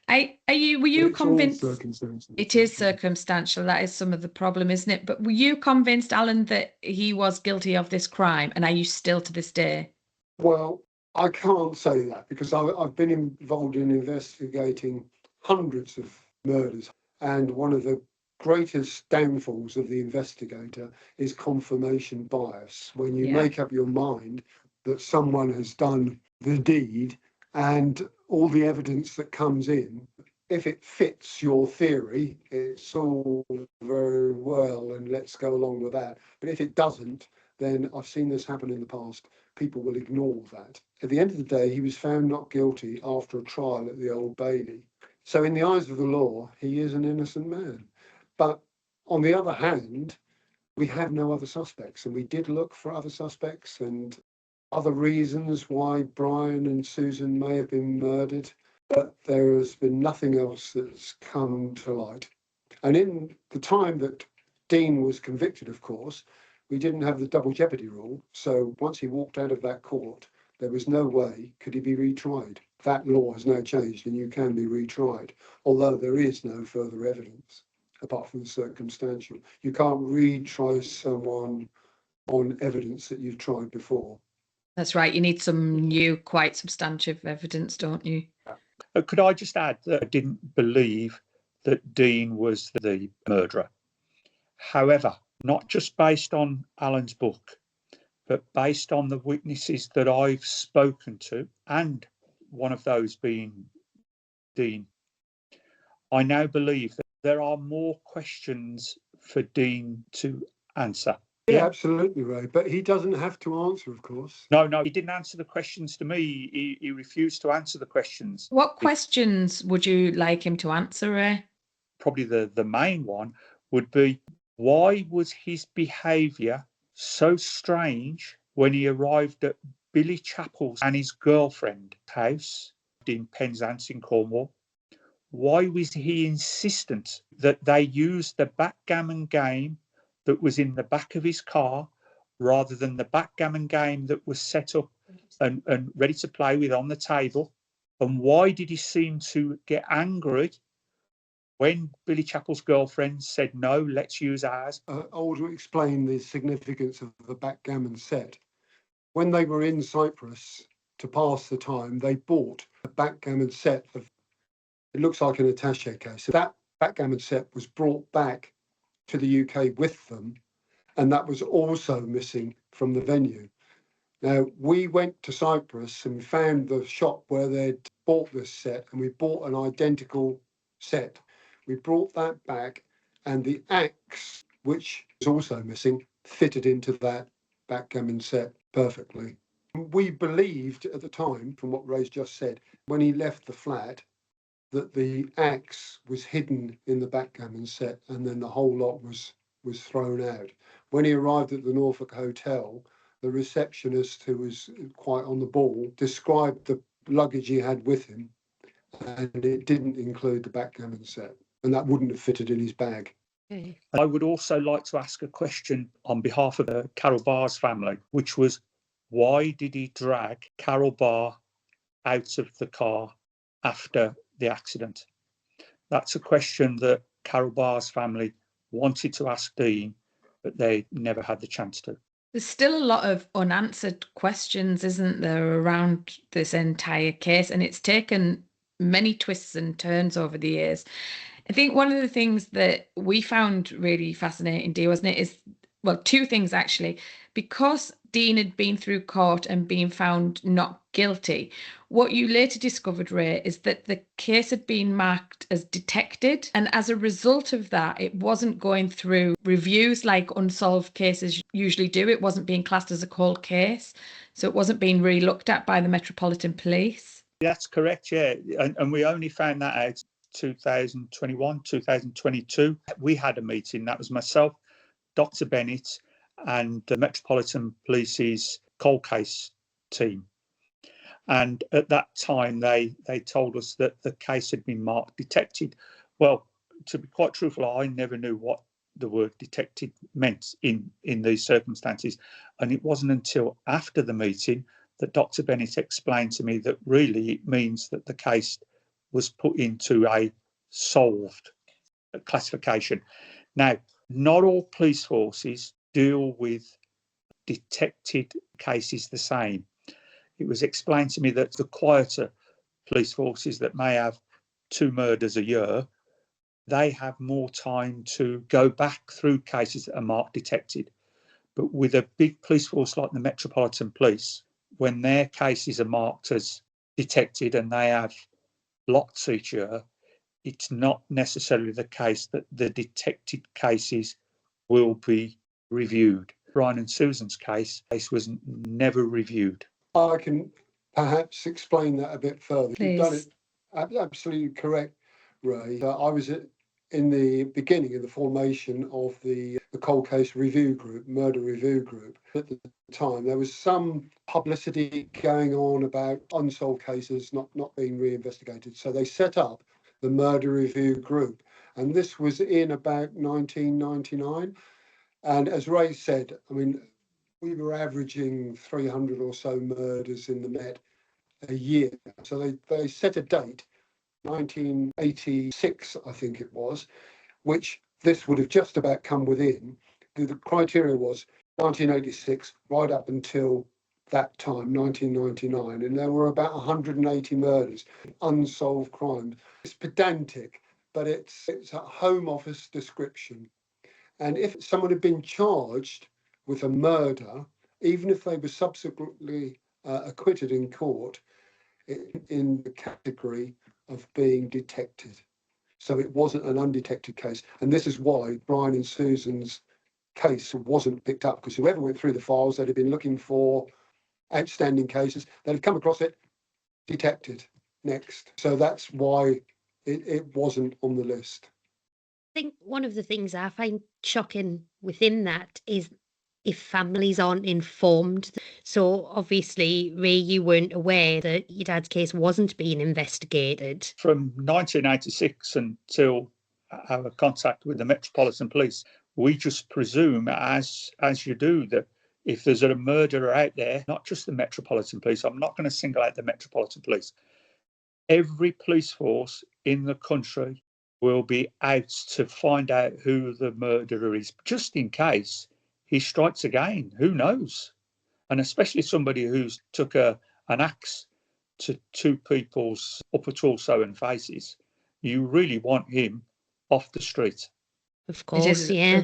S2: Were you
S4: It's all
S2: convinced?
S4: circumstantial.
S2: It is circumstantial. That is some of the problem, isn't it? But were you convinced, Alan, that he was guilty of this crime? And are you still to this day?
S4: Well, I can't say that because I've been involved in investigating hundreds of murders. And one of the greatest downfalls of the investigator is confirmation bias. When you make up your mind that someone has done the deed and all the evidence that comes in, if it fits your theory, it's all very well and let's go along with that. But if it doesn't, then I've seen this happen in the past. People will ignore that. At the end of the day, he was found not guilty after a trial at the Old Bailey. So in the eyes of the law, he is an innocent man. But on the other hand, we have no other suspects, and we did look for other suspects and other reasons why Brian and Susan may have been murdered, but there has been nothing else that's come to light. And in the time that Dean was convicted, of course, we didn't have the double jeopardy rule. So once he walked out of that court, there was no way could he be retried. That law has now changed and you can be retried, although there is no further evidence apart from the circumstantial. You can't retry someone on evidence that you've tried before.
S2: That's right. You need some new, quite substantive evidence, don't you?
S3: Could I just add that I didn't believe that Dean was the murderer. However, not just based on Alan's book, but based on the witnesses that I've spoken to, and one of those being Dean, I now believe that there are more questions for Dean to answer.
S4: Yeah, absolutely, Ray. But he doesn't have to answer, of course.
S3: No, he didn't answer the questions to me. He refused to answer the questions.
S2: What questions would you like him to answer, Ray?
S3: Probably the main one would be, why was his behaviour so strange when he arrived at Billy Chappell's and his girlfriend's house in Penzance in Cornwall? Why was he insistent that they used the backgammon game that was in the back of his car rather than the backgammon game that was set up and ready to play with on the table? And why did he seem to get angry when Billy Chappell's girlfriend said, no, let's use ours?
S4: I want to explain the significance of the backgammon set. When they were in Cyprus to pass the time, they bought a backgammon set of, it looks like an attaché case. So that backgammon set was brought back to the UK with them, and that was also missing from the venue. Now, we went to Cyprus and we found the shop where they'd bought this set, and we bought an identical set. We brought that back, and the axe, which was also missing, fitted into that backgammon set perfectly. We believed at the time, from what Ray's just said, when he left the flat, that the axe was hidden in the backgammon set, and then the whole lot was thrown out. When he arrived at the Norfolk Hotel, the receptionist, who was quite on the ball, described the luggage he had with him, and it didn't include the backgammon set, and that wouldn't have fitted in his bag.
S3: I would also like to ask a question on behalf of the Carol Barr's family, which was, why did he drag Carol Barr out of the car after the accident? That's a question that Carol Barr's family wanted to ask Dean, but they never had the chance to.
S2: There's still a lot of unanswered questions, isn't there, around this entire case? And it's taken many twists and turns over the years. I think one of the things that we found really fascinating, Dee, wasn't it, is, well, two things actually. Because Dean had been through court and been found not guilty, what you later discovered, Ray, is that the case had been marked as detected. And as a result of that, it wasn't going through reviews like unsolved cases usually do. It wasn't being classed as a cold case. So it wasn't being really looked at by the Metropolitan Police.
S3: That's correct, yeah. And we only found that out 2021, 2022. We had a meeting. That was myself, Dr. Bennett, and the Metropolitan Police's cold case team. And at that time, they told us that the case had been marked detected. Well, to be quite truthful, I never knew what the word detected meant in these circumstances. And it wasn't until after the meeting that Dr. Bennett explained to me that really it means that the case was put into a solved classification. Now, not all police forces deal with detected cases the same. It was explained to me that the quieter police forces that may have 2 murders a year, they have more time to go back through cases that are marked detected. But with a big police force like the Metropolitan Police, when their cases are marked as detected and they have lots each year, it's not necessarily the case that the detected cases will be reviewed. Brian and Susan's case was never reviewed.
S4: I can perhaps explain that a bit further.
S2: Please.
S4: You've done it absolutely correct, Ray. I was in the beginning of the formation of the cold case review group, murder review group. At the time, there was some publicity going on about unsolved cases not being reinvestigated. So they set up the murder review group. And this was in about 1999. And as Ray said, I mean, we were averaging 300 or so murders in the Met a year. So they set a date, 1986, I think it was, which this would have just about come within. The criteria was 1986 right up until that time, 1999, and there were about 180 murders, unsolved crimes. It's pedantic, but it's a Home Office description. And if someone had been charged with a murder, even if they were subsequently acquitted in court, in the category of being detected. So it wasn't an undetected case. And this is why Brian and Susan's case wasn't picked up, because whoever went through the files, they'd have been looking for outstanding cases, they'd have come across it, detected, next. So that's why it wasn't on the list.
S1: I think one of the things I find shocking within that is if families aren't informed. So obviously, Ray, you weren't aware that your dad's case wasn't being investigated.
S3: From 1986 until our contact with the Metropolitan Police, we just presume, as you do, that if there's a murderer out there, not just the Metropolitan Police, I'm not going to single out the Metropolitan Police, every police force in the country will be out to find out who the murderer is, just in case he strikes again. Who knows? And especially somebody who's took an axe to 2 people's upper torso and faces, you really want him off the street.
S1: Of course,
S2: it is
S1: yeah.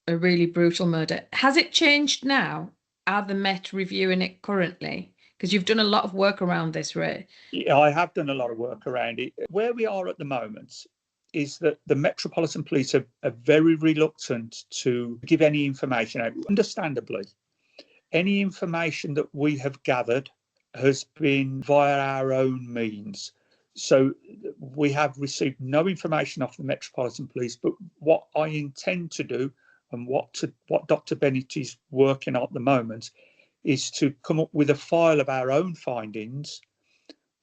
S2: a really brutal murder. Has it changed now? Are the Met reviewing it currently? Because you've done a lot of work around this, Ray.
S3: Yeah, I have done a lot of work around it. Where we are at the moment is that the Metropolitan Police are very reluctant to give any information out. Understandably, any information that we have gathered has been via our own means. So we have received no information off the Metropolitan Police, but what I intend to do and what Dr. Bennett is working on at the moment is to come up with a file of our own findings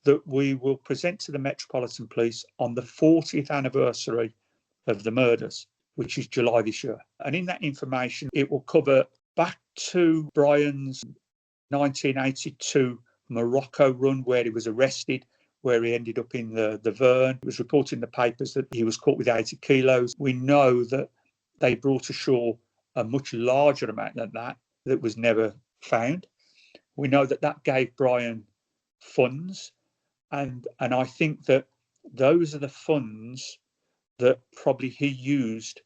S3: that we will present to the Metropolitan Police on the 40th anniversary of the murders, which is July this year. And in that information, it will cover back to Brian's 1982 Morocco run, where he was arrested, where he ended up in the Verne. It was reported in the papers that he was caught with 80 kilos. We know that they brought ashore a much larger amount than that was never found. We know that gave Brian funds. And I think that those are the funds that probably he used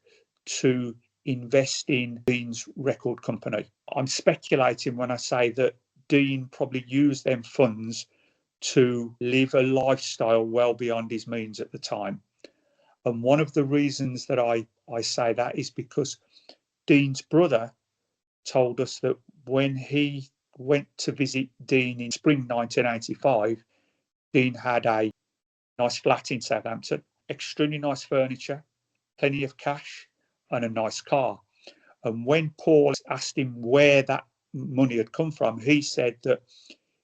S3: to invest in Dean's record company. I'm speculating when I say that Dean probably used them funds to live a lifestyle well beyond his means at the time. And one of the reasons that I say that is because Dean's brother told us that when he went to visit Dean in spring 1985, Dean had a nice flat in Southampton, extremely nice furniture, plenty of cash, and a nice car. And when Paul asked him where that money had come from, he said that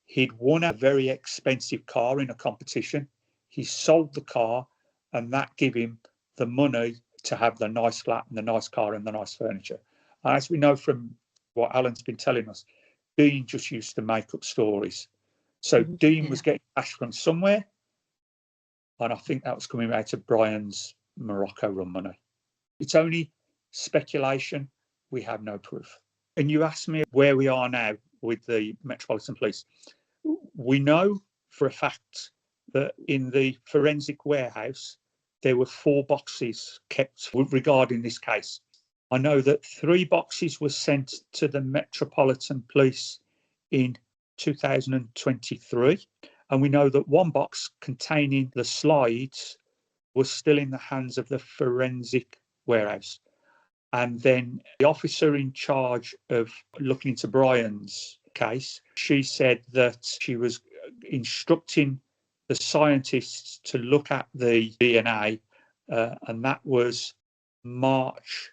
S3: He'd won a very expensive car in a competition. He sold the car, and that gave him the money to have the nice flat and the nice car and the nice furniture. And as we know from what Alan's been telling us, Dean just used to make up stories. So Dean was getting cash from somewhere, and I think that was coming out of Brian's Morocco run money. It's only speculation. We have no proof. And you asked me where we are now with the Metropolitan Police. We know for a fact that in the forensic warehouse, there were 4 boxes kept regarding this case. I know that 3 boxes were sent to the Metropolitan Police in 2023. And we know that 1 box containing the slides was still in the hands of the forensic warehouse. And then the officer in charge of looking into Brian's case, she said that she was instructing the scientists to look at the DNA, and that was March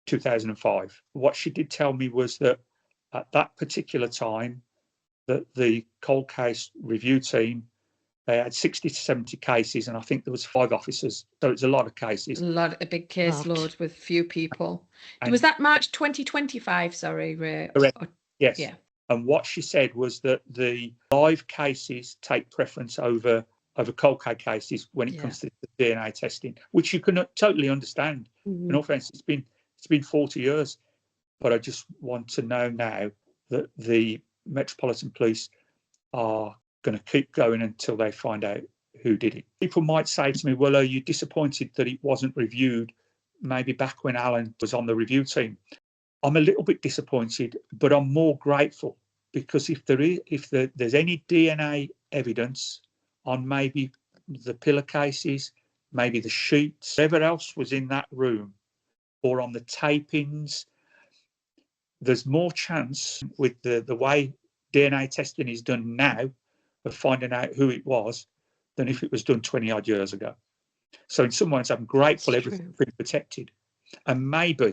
S3: 2005. What she did tell me was that at that particular time, that the cold case review team, they had 60 to 70 cases, and I think there was 5 officers. So it's a lot of cases.
S2: A big caseload with few people.
S3: And
S2: was that March 2025? Sorry, Ray.
S3: Correct. Yes.
S2: Yeah.
S3: And what she said was that the live cases take preference over cold case cases when it comes to the DNA testing, which you can totally understand. In all fairness, it's been 40 years, but I just want to know now that the Metropolitan Police are going to keep going until they find out who did it. People might say to me, well, are you disappointed that it wasn't reviewed maybe back when Alan was on the review team? I'm a little bit disappointed, but I'm more grateful, because if there's any DNA evidence on maybe the pillar cases, maybe the sheets, whatever else was in that room, or on the tapings, there's more chance with the way DNA testing is done now of finding out who it was than if it was done 20 odd years ago. So in some ways, I'm grateful everything's been protected. And maybe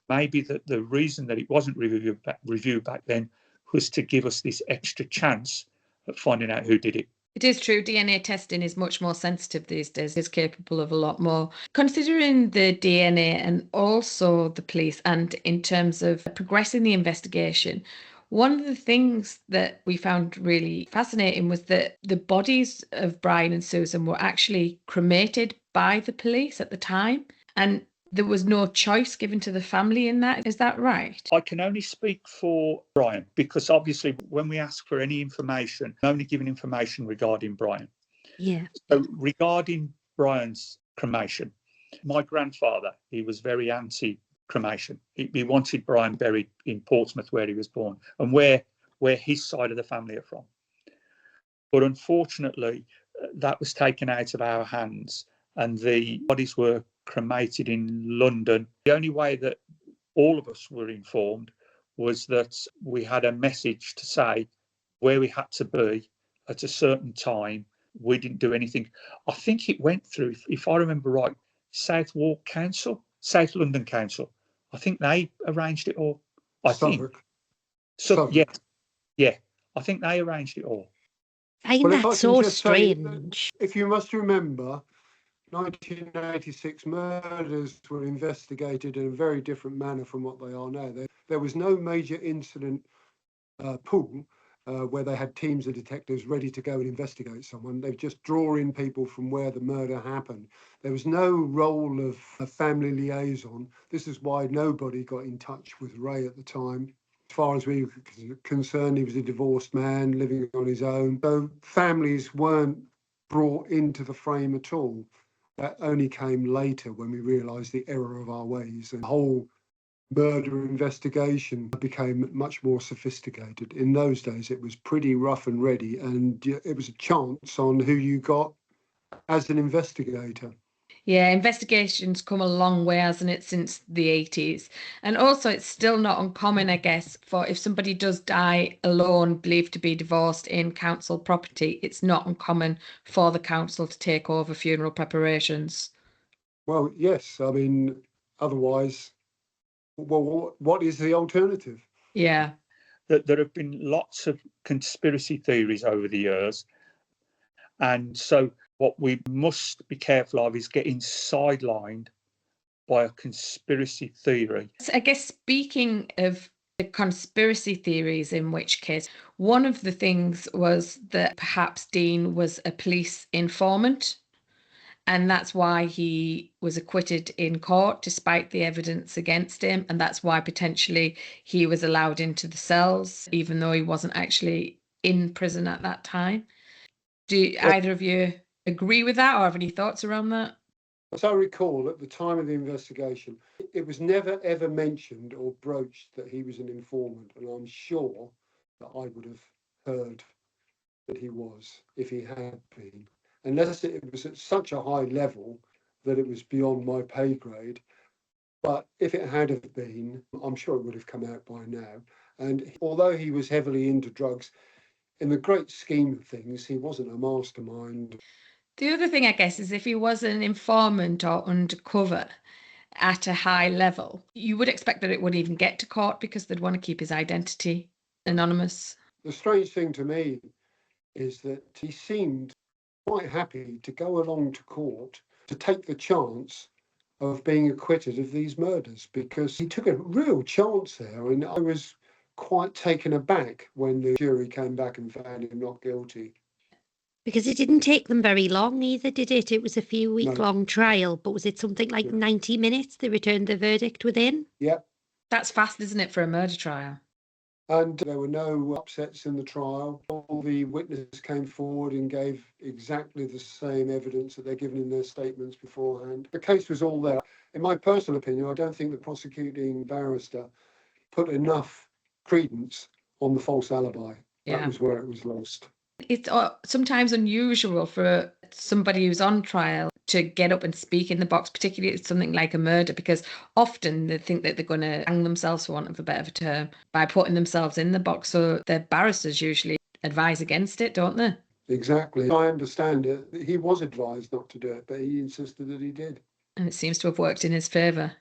S3: that the reason that it wasn't reviewed back then was to give us this extra chance at finding out who did it.
S2: It is true. DNA testing is much more sensitive these days. It's capable of a lot more. Considering the DNA and also the police, and in terms of progressing the investigation, one of the things that we found really fascinating was that the bodies of Brian and Susan were actually cremated by the police at the time, and there was no choice given to the family in that. Is that right?
S3: I can only speak for Brian, because obviously when we ask for any information, I'm only giving information regarding Brian.
S1: Yeah.
S3: So regarding Brian's cremation, my grandfather, he was very anti-cremation. He wanted Brian buried in Portsmouth, where he was born, and where his side of the family are from. But unfortunately, that was taken out of our hands, and the bodies were cremated in London. The only way that all of us were informed was that we had a message to say where we had to be at a certain time. We didn't do anything. I think it went through, if I remember right, South London Council. I think they arranged it all.
S4: Suffolk.
S3: Yeah. I think they arranged it all.
S1: I think that's so strange.
S4: If you must remember, 1986 murders were investigated in a very different manner from what they are now. There was no major incident pool where they had teams of detectives ready to go and investigate someone. They just draw in people from where the murder happened. There was no role of a family liaison. This is why nobody got in touch with Ray at the time. As far as we were concerned, he was a divorced man living on his own. So families weren't brought into the frame at all. That only came later when we realised the error of our ways, and the whole murder investigation became much more sophisticated. In those days, it was pretty rough and ready, and it was a chance on who you got as an investigator.
S2: Yeah, investigations come a long way, hasn't it, since the 80s. And also, it's still not uncommon, I guess, for if somebody does die alone, believed to be divorced in council property, it's not uncommon for the council to take over funeral preparations.
S4: Well, yes. I mean, otherwise, well, what is the alternative?
S2: Yeah.
S3: that there have been lots of conspiracy theories over the years. And so what we must be careful of is getting sidelined by a conspiracy theory.
S2: I guess speaking of the conspiracy theories, in which case, one of the things was that perhaps Dean was a police informant, and that's why he was acquitted in court despite the evidence against him, and that's why potentially he was allowed into the cells even though he wasn't actually in prison at that time. Do either of you agree with that or have any thoughts around that?
S4: As I recall, at the time of the investigation, it was never ever mentioned or broached that he was an informant, and I'm sure that I would have heard that he was if he had been, unless it was at such a high level that it was beyond my pay grade. But if it had have been, I'm sure it would have come out by now. And although he was heavily into drugs, in the great scheme of things, he wasn't a mastermind.
S2: The other thing, I guess, is if he was an informant or undercover at a high level, you would expect that it wouldn't even get to court because they'd want to keep his identity anonymous.
S4: The strange thing to me is that he seemed quite happy to go along to court to take the chance of being acquitted of these murders, because he took a real chance there. And I was quite taken aback when the jury came back and found him not guilty.
S1: Because it didn't take them very long either, did it? It was a few week-long trial, but was it something like 90 minutes they returned the verdict within?
S4: Yep.
S2: That's fast, isn't it, for a murder trial?
S4: And there were no upsets in the trial. All the witnesses came forward and gave exactly the same evidence that they're given in their statements beforehand. The case was all there. In my personal opinion, I don't think the prosecuting barrister put enough credence on the false alibi. That was where it was lost.
S2: It's sometimes unusual for somebody who's on trial to get up and speak in the box, particularly it's something like a murder, because often they think that they're going to hang themselves, for want of a better term, by putting themselves in the box. So their barristers usually advise against it, don't they?
S4: Exactly. I understand it. He was advised not to do it, but he insisted that he did.
S2: And it seems to have worked in his favour.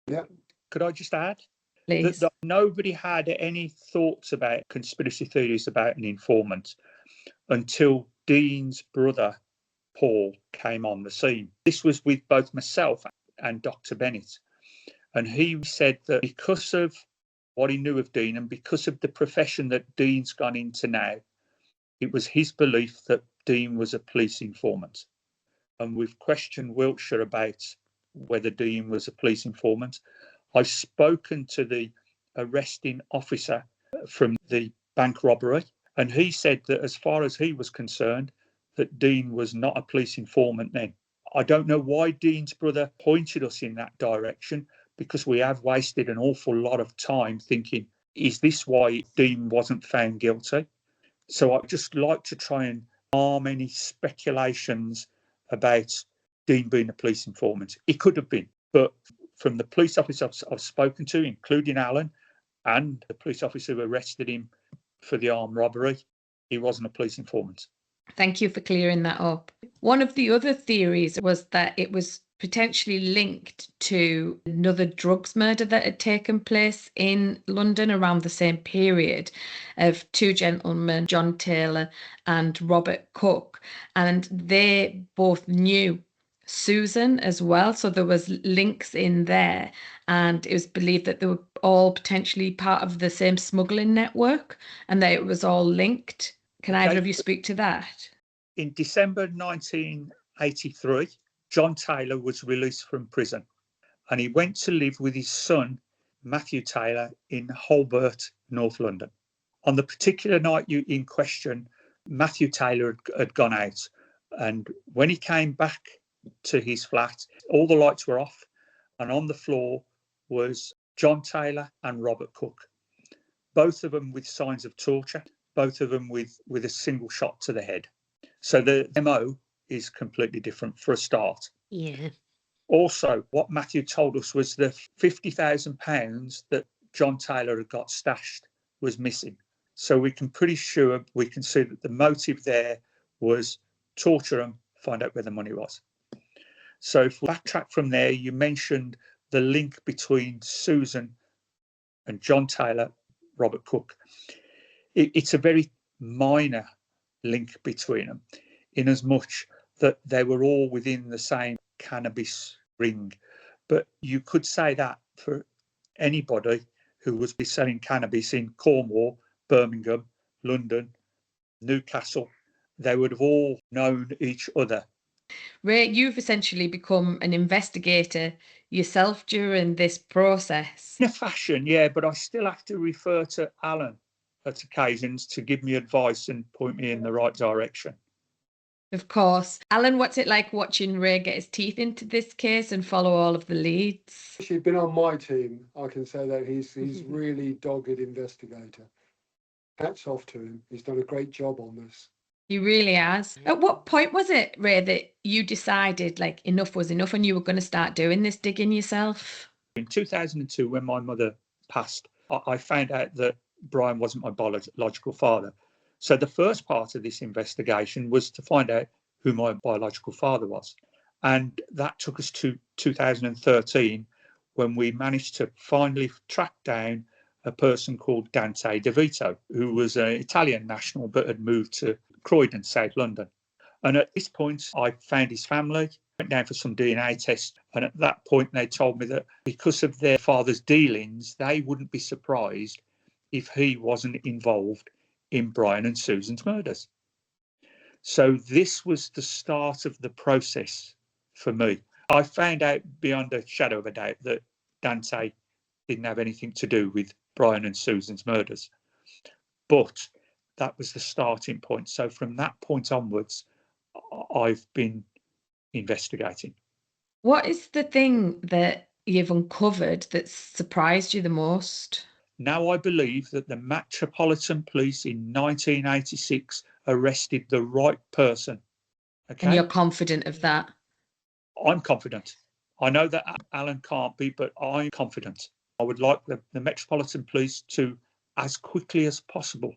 S4: Yeah.
S3: Could I just add
S2: Please.
S3: that nobody had any thoughts about conspiracy theories about an informant until Dean's brother, Paul, came on the scene. This was with both myself and Dr. Bennett. And he said that because of what he knew of Dean and because of the profession that Dean's gone into now, it was his belief that Dean was a police informant. And we've questioned Wiltshire about whether Dean was a police informant. I've spoken to the arresting officer from the bank robbery, and he said that as far as he was concerned, that Dean was not a police informant then. I don't know why Dean's brother pointed us in that direction, because we have wasted an awful lot of time thinking, is this why Dean wasn't found guilty? So I'd just like to try and arm any speculations about Dean being a police informant. He could have been, but from the police officers I've spoken to, including Alan, and the police officer who arrested him for the armed robbery, he wasn't a police informant.
S2: Thank you for clearing that up. One of the other theories was that it was potentially linked to another drugs murder that had taken place in London around the same period of two gentlemen, John Taylor and Robert Cook, and they both knew Susan as well, so there was links in there, and it was believed that they were all potentially part of the same smuggling network and that it was all linked. Can either of you speak to that?
S3: In December 1983, John Taylor was released from prison and he went to live with his son, Matthew Taylor, in Holbert, North London. On the particular night in question, Matthew Taylor had gone out, and when he came back to his flat, all the lights were off, and on the floor was John Taylor and Robert Cook, both of them with signs of torture, both of them with a single shot to the head. So the MO is completely different for a start.
S1: Yeah.
S3: Also, what Matthew told us was the £50,000 that John Taylor had got stashed was missing. So we can pretty sure we can see that the motive there was torture them, find out where the money was. So if we backtrack from there, you mentioned the link between Susan and John Taylor Robert Cook. It's a very minor link between them, in as much that they were all within the same cannabis ring. But you could say that for anybody who was selling cannabis in Cornwall, Birmingham, London, Newcastle, they would have all known each other.
S2: Ray, you've essentially become an investigator yourself during this process.
S3: In a fashion, yeah, but I still have to refer to Alan at occasions to give me advice and point me in the right direction.
S2: Of course. Alan, what's it like watching Ray get his teeth into this case and follow all of the leads?
S4: She's been on my team. I can say that he's really dogged investigator. Hats off to him. He's done a great job on this.
S2: He really has. At what point was it, Ray, that you decided like enough was enough and you were going to start doing this digging yourself?
S3: In 2002, when my mother passed, I found out that Brian wasn't my biological father. So the first part of this investigation was to find out who my biological father was. And that took us to 2013, when we managed to finally track down a person called Dante DeVito, who was an Italian national but had moved to Croydon, South London. And at this point, I found his family, went down for some DNA tests. And at that point, they told me that because of their father's dealings, they wouldn't be surprised if he wasn't involved in Brian and Susan's murders. So this was the start of the process for me. I found out beyond a shadow of a doubt that Dante didn't have anything to do with Brian and Susan's murders. But that was the starting point. So from that point onwards, I've been investigating.
S2: What is the thing that you've uncovered that surprised you the most?
S3: Now I believe that the Metropolitan Police in 1986 arrested the right person. Okay?
S2: And you're confident of that?
S3: I'm confident. I know that Alan can't be, but I'm confident. I would like the Metropolitan Police to, as quickly as possible,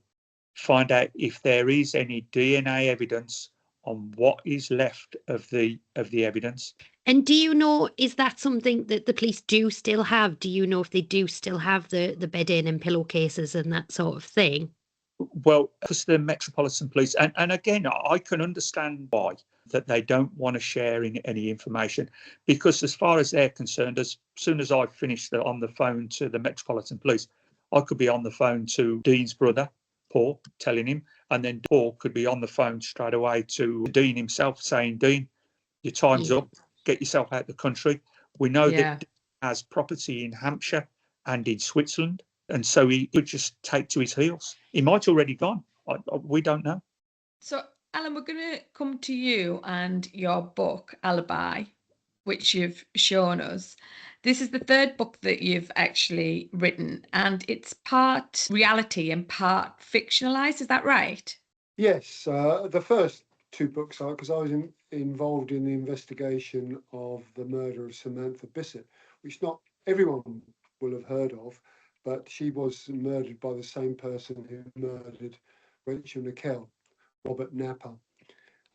S3: find out if there is any DNA evidence on what is left of the evidence.
S1: And do you know, is that something that the police do still have? Do you know if they do still have the bedding and pillowcases and that sort of thing?
S3: Well, because the Metropolitan Police, and again, I can understand why, that they don't want to share any information, because as far as they're concerned, as soon as I finished on the phone to the Metropolitan Police, I could be on the phone to Dean's brother, Paul, telling him, and then Paul could be on the phone straight away to Dean himself saying, Dean, your time's up, get yourself out of the country. We know that Dean has property in Hampshire and in Switzerland, and so he could just take to his heels. He might already gone. We don't know.
S2: So, Alan, we're going to come to you and your book, Alibi, which you've shown us. This is the third book that you've actually written, and it's part reality and part fictionalized. Is that right?
S4: Yes, the first two books are because I was involved in the investigation of the murder of Samantha Bissett, which not everyone will have heard of, but she was murdered by the same person who murdered Rachel Nickel, Robert Napper.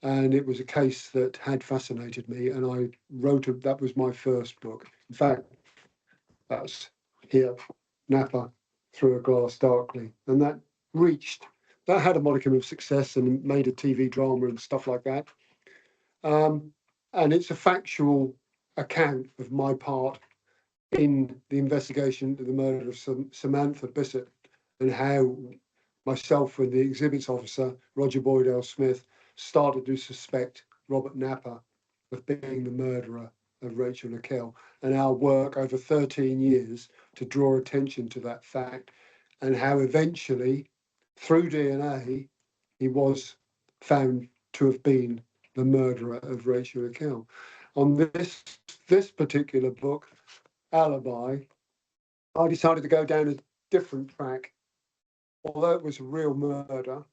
S4: And it was a case that had fascinated me, and I wrote that was my first book. In fact, that's here, Napper Through a Glass Darkly. And that had a modicum of success and made a TV drama and stuff like that. And it's a factual account of my part in the investigation into the murder of Samantha Bissett, and how myself and the exhibits officer, Roger Boydell Smith, started to suspect Robert Napper of being the murderer of Rachel Nickel, and our work over 13 years to draw attention to that fact, and how eventually, through DNA, he was found to have been the murderer of Rachel Nickel. On this particular book, Alibi, I decided to go down a different track. Although it was a real murder,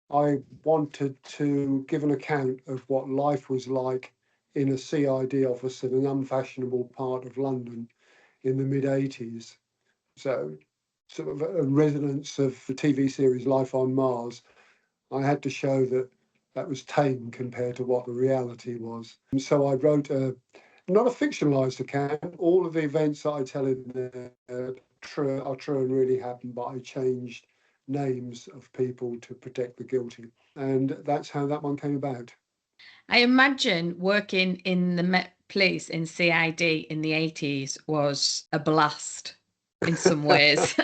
S4: I wanted to give an account of what life was like in a CID office in an unfashionable part of London in the mid-80s. So, sort of a resonance of the TV series Life on Mars. I had to show that was tame compared to what the reality was. And so I wrote not a fictionalized account. All of the events that I tell in there true and really happened, but I changed names of people to protect the guilty. And that's how that one came about.
S2: I imagine working in the Met Police in CID in the 80s was a blast in some ways.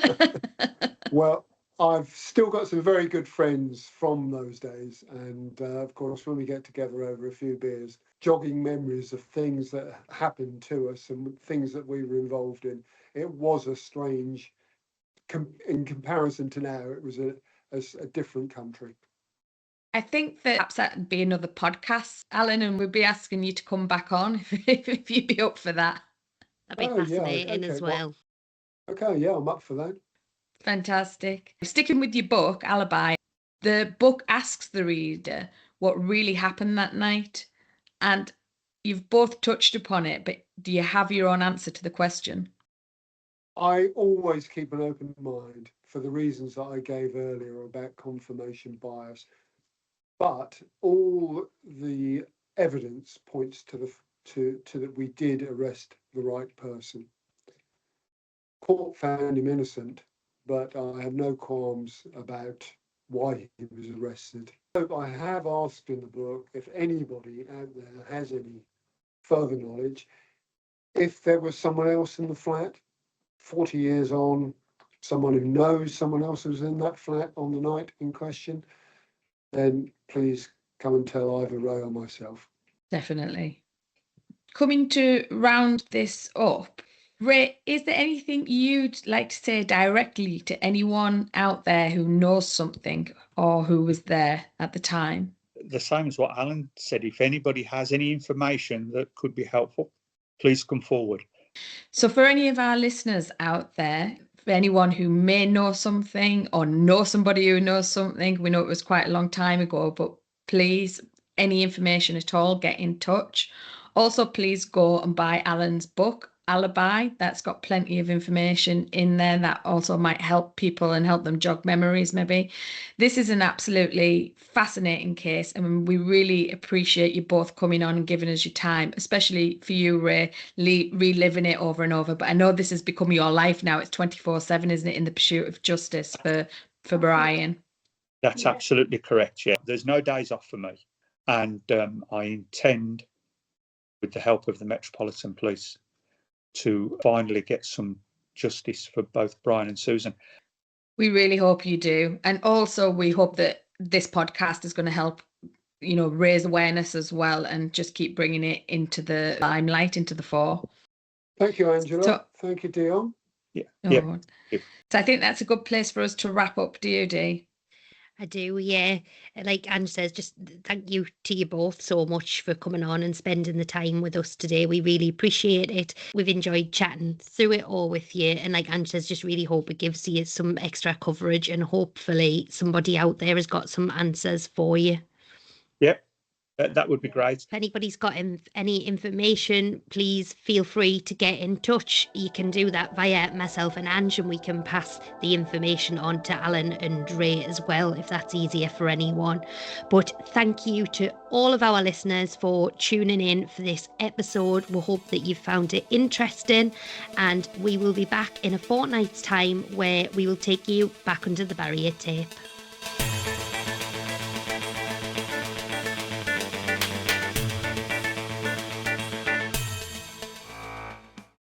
S4: Well, I've still got some very good friends from those days. And of course, when we get together over a few beers, jogging memories of things that happened to us and things that we were involved in, it was a strange, in comparison to now, it was a different country.
S2: I think that perhaps that'd be another podcast, Alan, and we'd be asking you to come back on if you'd be up for that.
S1: That'd be fascinating as well.
S4: Okay, yeah, I'm up for that.
S2: Fantastic. Sticking with your book, Alibi, the book asks the reader what really happened that night. And you've both touched upon it, but do you have your own answer to the question?
S4: I always keep an open mind for the reasons that I gave earlier about confirmation bias. But all the evidence points to that we did arrest the right person. Court found him innocent, but I have no qualms about why he was arrested. So I have asked in the book if anybody out there has any further knowledge, if there was someone else in the flat 40 years on, someone who knows someone else who was in that flat on the night in question, then please come and tell either Ray or myself.
S2: Definitely. Coming to round this up, Ray, is there anything you'd like to say directly to anyone out there who knows something or who was there at the time?
S3: The same as what Alan said. If anybody has any information that could be helpful, please come forward.
S2: So for any of our listeners out there, for anyone who may know something or know somebody who knows something, we know it was quite a long time ago, but please, any information at all, get in touch. Also, please go and buy Alan's book, Alibi. That's got plenty of information in there that also might help people and help them jog memories, maybe. This is an absolutely fascinating case, and we really appreciate you both coming on and giving us your time, especially for you, Ray, reliving it over and over. But I know this has become your life now. It's 24/7, isn't it, in the pursuit of justice for Brian?
S3: That's absolutely correct, yeah. There's no days off for me. And I intend, with the help of the Metropolitan Police, to finally get some justice for both Brian and Susan.
S2: We really hope you do. And also we hope that this podcast is going to help, raise awareness as well and just keep bringing it into the limelight, into the fore.
S4: Thank you, Angela. Thank you, Dion.
S3: Yeah.
S2: So I think that's a good place for us to wrap up, do you, Dee?
S1: I do, yeah. Like Ange says, just thank you to you both so much for coming on and spending the time with us today. We really appreciate it. We've enjoyed chatting through it all with you. And like Ange says, just really hope it gives you some extra coverage and hopefully somebody out there has got some answers for you.
S3: Yep. That would be great.
S1: If anybody's got any information, please feel free to get in touch. You can do that via myself and Ange, and we can pass the information on to Alan and Ray as well, if that's easier for anyone. But thank you to all of our listeners for tuning in for this episode. We hope that you've found it interesting, and we will be back in a fortnight's time where we will take you back under the barrier tape.